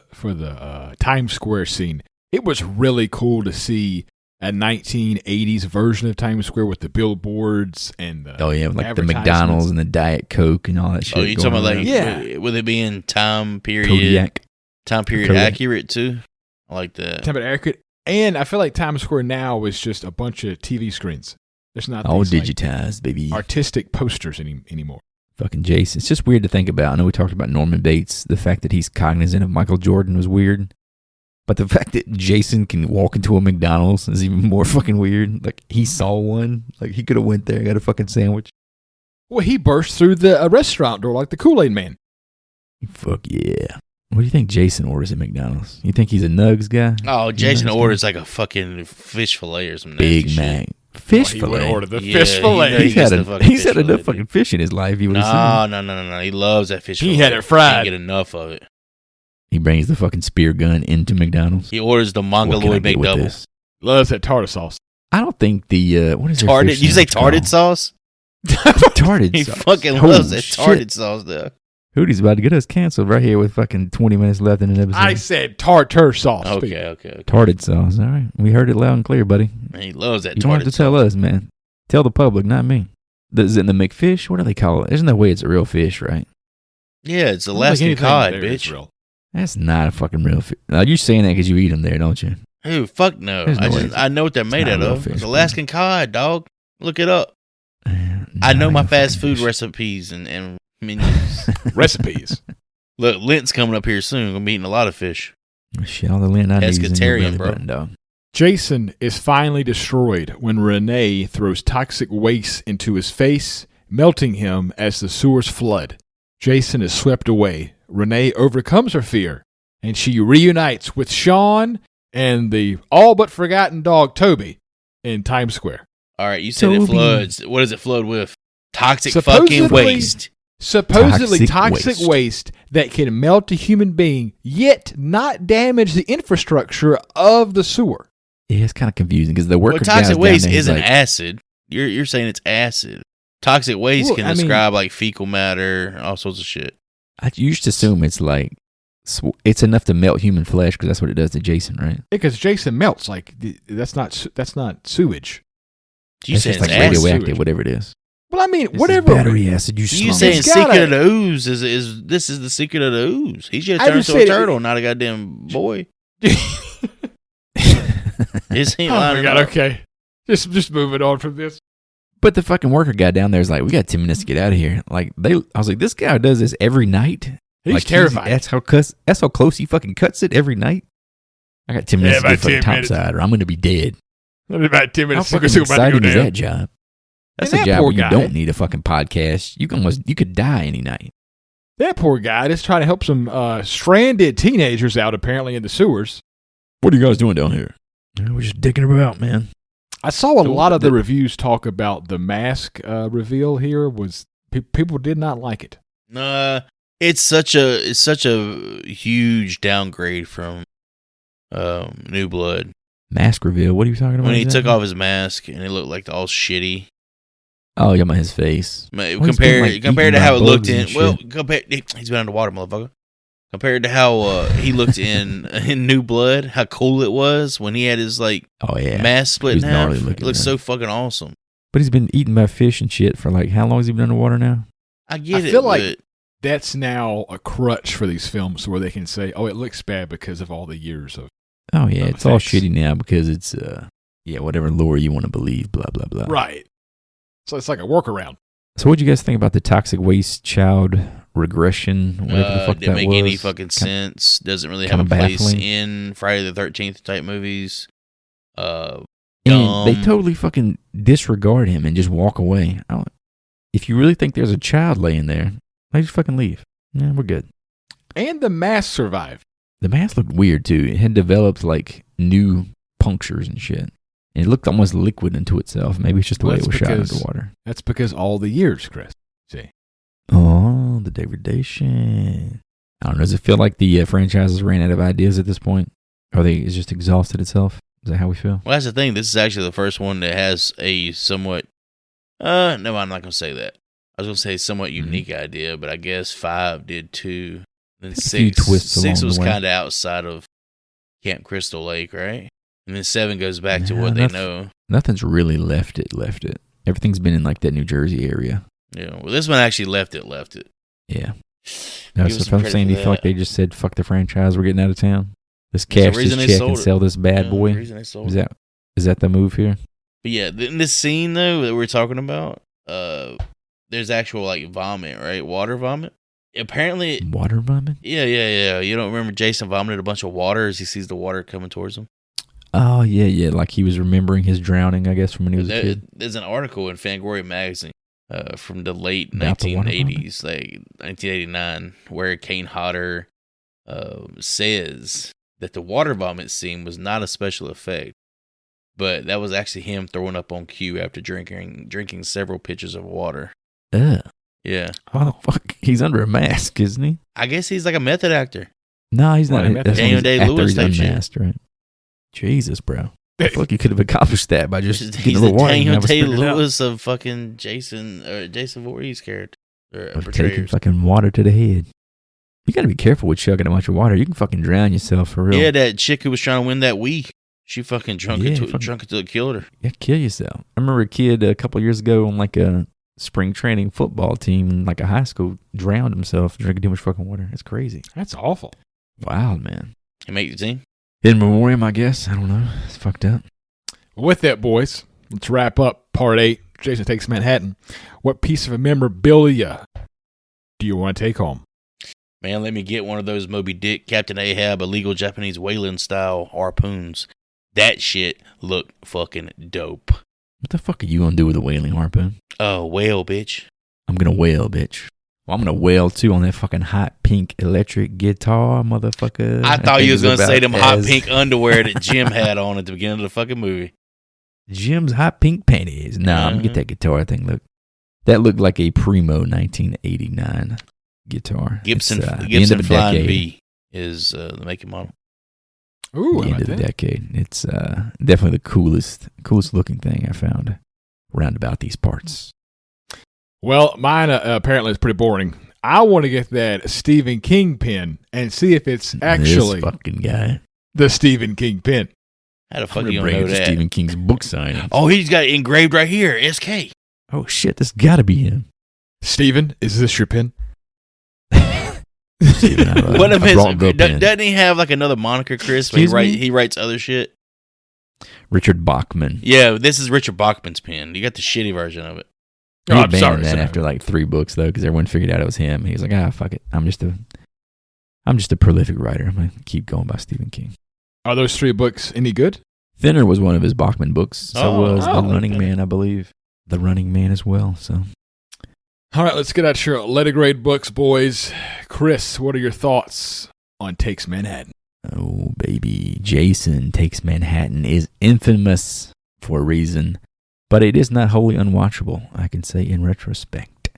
Times Square scene, it was really cool to see a 1980s version of Times Square with the billboards and the like the advertisements. McDonald's and the Diet Coke and all that shit. Oh, you talking about like, around. Yeah. with it being time period Kodiak. Kodiak. accurate too? I like that. Time accurate. And I feel like Times Square now is just a bunch of TV screens. There's not All these, like, digitized, baby. artistic posters anymore. Fucking Jason. It's just weird to think about. I know we talked about Norman Bates. The fact that he's cognizant of Michael Jordan was weird. But the fact that Jason can walk into a McDonald's is even more fucking weird. Like, he saw one. Like, he could have went there and got a fucking sandwich. Well, he burst through the restaurant door like the Kool-Aid Man. Fuck yeah. What do you think Jason orders at McDonald's? You think he's a nugs guy? Oh, Jason Nugs guy? orders like a fucking fish fillet or some nasty Big shit. Mac. Fish He would fillet. order the Yeah, fish you fillet. know he He's gets had, the fucking he's fish had enough fillet, fucking dude. fish in his life. He would have No. He loves that fish. He fillet. had it fried. Can't get enough of it. He brings the fucking spear gun into McDonald's. He orders the What can I Mongoloid get with McDouble. this? Loves that tartar sauce. I don't think the what is their Tarded? fish You say sandwich tarded called? sauce? Tarded He sauce. fucking Oh, loves that shit. tarded sauce, though. Hootie's about to get us canceled right here with fucking 20 minutes left in an episode. I said tartar sauce. Okay. Tarded sauce. All right. We heard it loud and clear, buddy. Man, he loves that You don't have tarded to tell sauce. us, man. Tell the public, not me. Is it in the McFish? What do they call it? There's no way it's a real fish, right? Yeah, it's I don't think Alaskan anything cod, there is bitch. real. That's not a fucking real fish. Now, you're saying that because you eat them there, don't you? Ooh, fuck no. There's no way. I know what they're made not out real of. fish, It's bro. Alaskan cod, dog. Look it up. I know my fast food recipes and menus. Recipes. Look, Lent's coming up here soon. Gonna be eating a lot of fish. Shit, all the lint I need is in your Pescatarian, belly bro. button, dog. Jason is finally destroyed when Renee throws toxic waste into his face, melting him as the sewers flood. Jason is swept away. Renee overcomes her fear, and she reunites with Sean and the all but forgotten dog Toby in Times Square. All right, you said it Toby. floods. What does it flood with? Toxic Supposedly- fucking waste. Supposedly Toxic toxic waste that can melt a human being, yet not damage the infrastructure of the sewer. Yeah, it's kind of confusing because the worker Well, guy's toxic down waste there, he's isn't like, acid. You're saying it's acid. Toxic waste Well, can I mean- describe like fecal matter, all sorts of shit. I used to assume it's like it's enough to melt human flesh because that's what it does to Jason, right? Because Jason melts that's not sewage. You It's saying just it's like acid? radioactive, sewage. whatever it is. Well, I mean, This is whatever. battery acid. You You slum. saying It's gotta- secret of the ooze is this is the secret of the ooze? He should I have turned just into a said it- turtle, not a goddamn boy. Is he Oh my lining god! up? Okay, just moving on from this. But the fucking worker guy down there is like, we got 10 minutes to get out of here. Like I was like, this guy does this every night. He's Like, terrified. That's how close he fucking cuts it every night. I got 10 minutes to about get fucking 10 minutes. topside, or I'm going to be dead. About 10 How minutes. fucking exciting is that job? That's And a that job poor where you guy- don't need a fucking podcast. You could die any night. That poor guy is trying to help some stranded teenagers out, apparently, in the sewers. What are you guys doing down here? We're just dicking about, man. I saw a So lot of the the- reviews talk about the mask reveal here. People did not like it. It's such a huge downgrade from New Blood. Mask reveal. What are you talking about? When he took exactly? off his mask and it looked like all shitty. Oh, yeah, his face. Man, Well, he's been, like, compared to eaten how by it looked bugs in. and Well, shit. he's been underwater, motherfucker. Compared to how he looked in New Blood, how cool it was when he had his like Oh, yeah. mask split in He was half. gnarly It looking, looks man. so fucking awesome. But he's been eaten by fish and shit for like, how long has he been underwater now? I get I it. feel like but that's now a crutch for these films where they can say, oh, it looks bad because of all the years of. Oh, yeah. No, It's all thanks. shitty now because it's, whatever lore you want to believe, blah, blah, blah. Right. So it's like a workaround. So what'd you guys think about the toxic waste child regression, whatever the fuck didn't that make was? any fucking sense. Doesn't really have a kinda place baffling. in Friday the 13th type movies. And they Dumb. totally fucking disregard him and just walk away. If you really think there's a child laying there, they just fucking leave. Yeah, we're good. And the mask survived. The mask looked weird too. It had developed like new punctures and shit. And it looked almost liquid into itself. Maybe it's just the Well, way it was that's shot because- underwater. That's because all the years, Chris. See. Oh, the degradation. I don't know. Does it feel like the franchises ran out of ideas at this point? Or it's just exhausted itself? Is that how we feel? Well, that's the thing. This is actually the first one that has a somewhat. No, I'm not gonna say that. I was gonna say somewhat Mm-hmm. unique idea, but I guess 5 did too. Then A few 6, twists 6 along was the way. kind of outside of Camp Crystal Lake, right? And then 7 goes back to Yeah, what they that's- know. Nothing's really left it. Everything's been in like that New Jersey area. Yeah. Well, this one actually left it. Yeah. Give No, us so some if I'm credit saying, for do you feel like that. they just said, fuck the franchise, we're getting out of town? This There's a cash reason this they check sold and it. sell this bad Yeah, boy? the reason they sold Is it. that the move here? But yeah, in this scene though that we're talking about, there's actual like vomit, right? Water vomit. Apparently, Water vomit? yeah. You don't remember Jason vomited a bunch of water as he sees the water coming towards him? Oh, yeah. Like he was remembering his drowning, I guess, from when he was a kid. There's an article in Fangoria magazine from the late About the water 1980s, like 1989, where Kane Hodder says that the water vomit scene was not a special effect, but that was actually him throwing up on cue after drinking several pitchers of water. Ugh. Yeah. Oh, fuck. He's under a mask, isn't he? I guess he's like a method actor. No, he's not. Right, That's Daniel when he's after Day-Lewis he's type shit. unmasked, right? Jesus, bro. Fuck, you could have accomplished that by just getting He's a the little water. and Daniel have us figure it out. Day-Lewis of fucking Jason Voorhees character. Or taking Portrayers. fucking water to the head. You gotta be careful with chugging a bunch of water. You can fucking drown yourself for real. Yeah, that chick who was trying to win that Wii. She fucking drunk Yeah, until it killed her. Yeah, kill yourself. I remember a kid a couple years ago on like a spring training football team in like a high school drowned himself drinking too much fucking water. It's crazy. That's awful. Wild, man. He made the team. In memoriam, I guess. I don't know. It's fucked up. With that, boys, let's wrap up part 8. Jason Takes Manhattan. What piece of memorabilia do you want to take home? Man, let me get one of those Moby Dick, Captain Ahab, illegal Japanese whaling style harpoons. That shit looked fucking dope. What the fuck are you gonna do with a whaling harpoon? Oh, whale, bitch. I'm gonna wail, bitch. Well, I'm gonna wail too on that fucking hot pink electric guitar, motherfucker. I thought you was think gonna it's say about them hot as- pink underwear that Jim had on at the beginning of the fucking movie. Jim's hot pink panties. Nah, I'm gonna get that guitar thing. That looked like a primo 1989 guitar. Gibson It's, the end Gibson of the Flying decade. V is the making model. Ooh, The how end of about the that? decade. It's definitely the coolest looking thing I found round about these parts. Well, mine apparently is pretty boring. I want to get that Stephen King pen and see if it's actually This fucking guy. the Stephen King pen. How the I'm fuck gonna you bring gonna it know to that? Stephen King's book signing. Oh, he's got it engraved right here. SK. Oh shit, this gotta be him. Stephen, is this your pen? Stephen, What if I brought the pen. doesn't he have like another moniker, Chris? Where Excuse me? he writes other shit. Richard Bachman. Yeah, this is Richard Bachman's pen. You got the shitty version of it. He Oh, I'm abandoned sorry, that sorry. after like 3 books though, because everyone figured out it was him. He was like, fuck it. I'm just a prolific writer. I'm gonna keep going by Stephen King. Are those 3 books any good? Thinner was one of his Bachman books. So was The oh, Running okay. Man, I believe. The Running Man as well. So All right, let's get out your letter grade books, boys. Chris, what are your thoughts on Takes Manhattan? oh baby, Jason Takes Manhattan is infamous for a reason, but it is not wholly unwatchable, I can say in retrospect.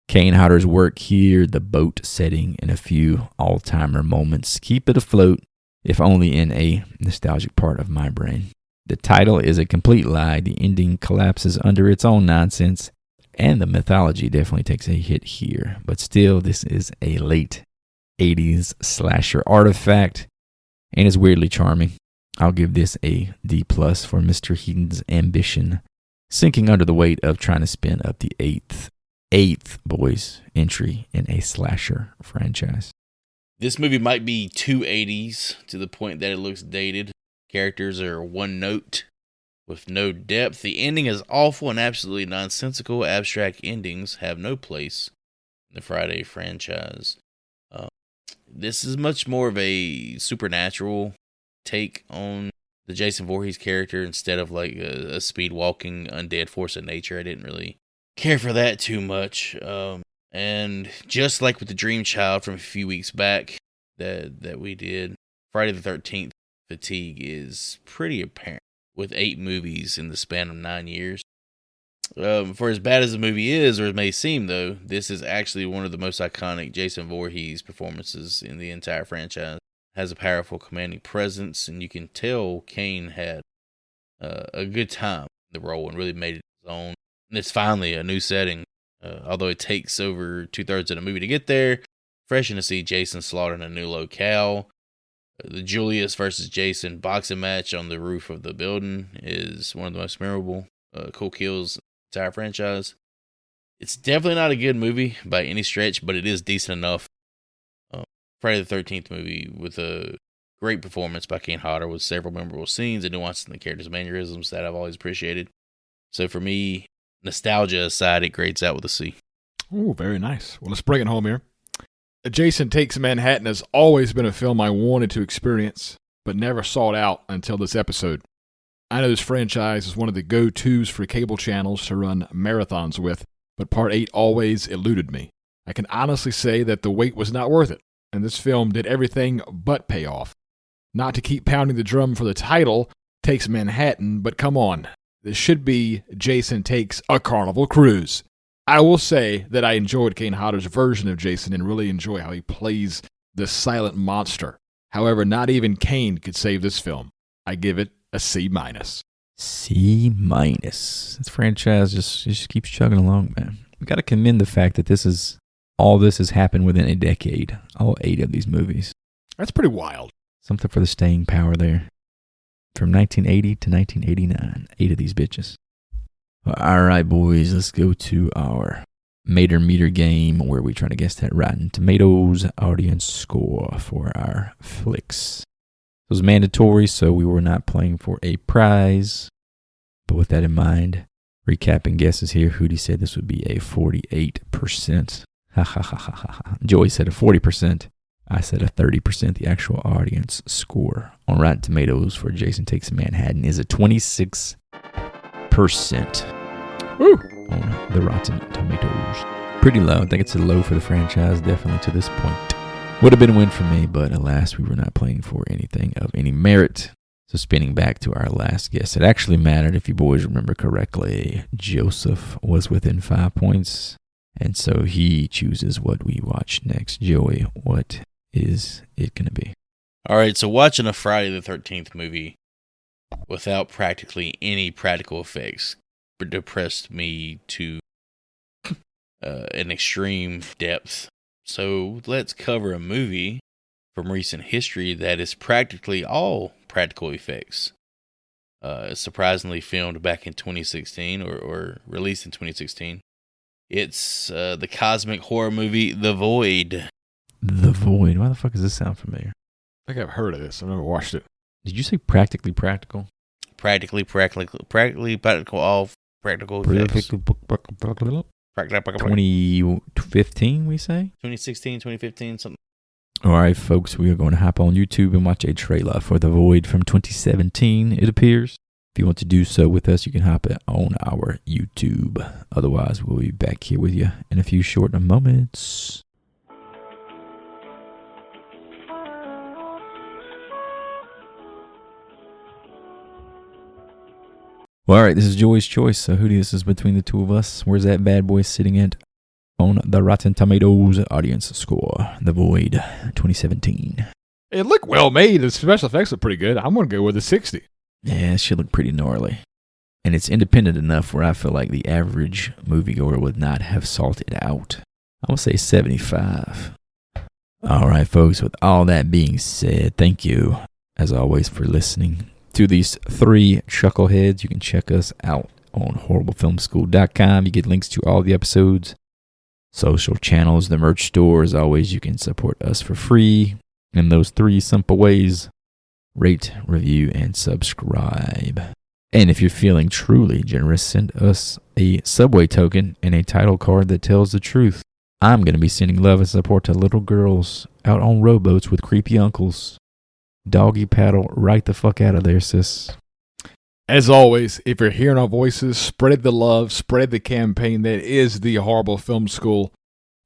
Kane Hodder's work here, the boat setting, and a few all-timer moments keep it afloat, if only in a nostalgic part of my brain. The title is a complete lie. The ending collapses under its own nonsense, and the mythology definitely takes a hit here. But still, this is a late 80s slasher artifact, and is weirdly charming. I'll give this a D+ for Mr. Hedden's ambition, sinking under the weight of trying to spin up the eighth boys entry in a slasher franchise. This movie might be too 80s to the point that it looks dated. Characters are one note with no depth. The ending is awful and absolutely nonsensical. Abstract endings have no place in the Friday franchise. This is much more of a supernatural take on the Jason Voorhees character instead of like a speed walking undead force of nature. I didn't really care for that too much. And just like with the Dream Child from a few weeks back that we did, Friday the 13th fatigue is pretty apparent with 8 movies in the span of 9 years. For as bad as the movie is, or it may seem though, this is actually one of the most iconic Jason Voorhees performances in the entire franchise. Has a powerful, commanding presence, and you can tell Kane had a good time in the role and really made it his own. And it's finally a new setting. Although it takes over 2/3 of the movie to get there, refreshing to see Jason slaughtering a new locale. The Julius versus Jason boxing match on the roof of the building is one of the most memorable, cool kills in the entire franchise. It's definitely not a good movie by any stretch, but it is decent enough. Friday the 13th movie with a great performance by Kane Hodder with several memorable scenes and nuances in the character's mannerisms that I've always appreciated. So for me, nostalgia aside, it grades out with a C. Ooh, very nice. Well, let's bring it home here. Jason Takes Manhattan has always been a film I wanted to experience, but never sought out until this episode. I know this franchise is one of the go-tos for cable channels to run marathons with, but Part 8 always eluded me. I can honestly say that the wait was not worth it, and this film did everything but pay off. Not to keep pounding the drum for the title, Takes Manhattan, but come on. This should be Jason Takes a Carnival Cruise. I will say that I enjoyed Kane Hodder's version of Jason and really enjoy how he plays the silent monster. However, not even Kane could save this film. I give it a C-. C-. This franchise just keeps chugging along, man. We got to commend the fact that all this has happened within a decade. All 8 of these movies. That's pretty wild. Something for the staying power there. From 1980 to 1989. 8 of these bitches. All right, boys, let's go to our Mater Meter game where we try to guess that Rotten Tomatoes audience score for our flicks. It was mandatory, so we were not playing for a prize. But with that in mind, recapping guesses here, Hootie said this would be a 48%. Ha ha ha ha ha. Joey said a 40%. I said a 30%. The actual audience score on Rotten Tomatoes for Jason Takes Manhattan is a 26%. Woo. On the Rotten Tomatoes. Pretty low. I think it's a low for the franchise, definitely to this point. Would have been a win for me, but alas, we were not playing for anything of any merit. So spinning back to our last guess, it actually mattered if you boys remember correctly. Joseph was within 5 points, and so he chooses what we watch next. Joey, what is it going to be? All right, so watching a Friday the 13th movie without practically any practical effects depressed me to an extreme depth. So let's cover a movie from recent history that is practically all practical effects. Surprisingly filmed back in 2016 or released in 2016. It's the cosmic horror movie The Void. The Void. Why the fuck does this sound familiar? I think I've heard of this. I've never watched it. Did you say practically practical? Practically practical, all practical effects. 2015, we say? 2016, 2015, something. All right, folks, we are going to hop on YouTube and watch a trailer for The Void from 2017, it appears. If you want to do so with us, you can hop it on our YouTube. Otherwise, we'll be back here with you in a few short moments. Well, all right, this is Joey's Choice. So, Hootie, this is between the two of us. Where's that bad boy sitting at on the Rotten Tomatoes audience score? The Void 2017. It looked well made. The special effects are pretty good. I'm going to go with a 60. Yeah, it should look pretty gnarly. And it's independent enough where I feel like the average moviegoer would not have sought it out. I'm going to say 75. All right, folks, with all that being said, thank you, as always, for listening to these 3 chuckleheads. You can check us out on horriblefilmschool.com. You get links to all the episodes, social channels, the merch store. As always, you can support us for free in those 3 simple ways: rate, review, and subscribe. And if you're feeling truly generous, send us a Subway token and a title card that tells the truth. I'm going to be sending love and support to little girls out on rowboats with creepy uncles. Doggy paddle right the fuck out of there, sis. As always, if you're hearing our voices, spread the love, spread the campaign that is the Horrible Film School.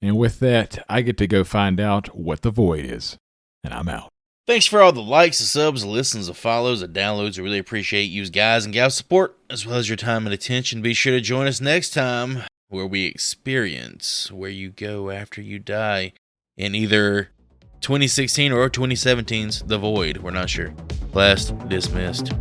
And with that, I get to go find out what The Void is. And I'm out. Thanks for all the likes, the subs, the listens, the follows, the downloads. I really appreciate you guys and gals' support, as well as your time and attention. Be sure to join us next time, where we experience where you go after you die in either 2016 or 2017's The Void. We're not sure. Class dismissed.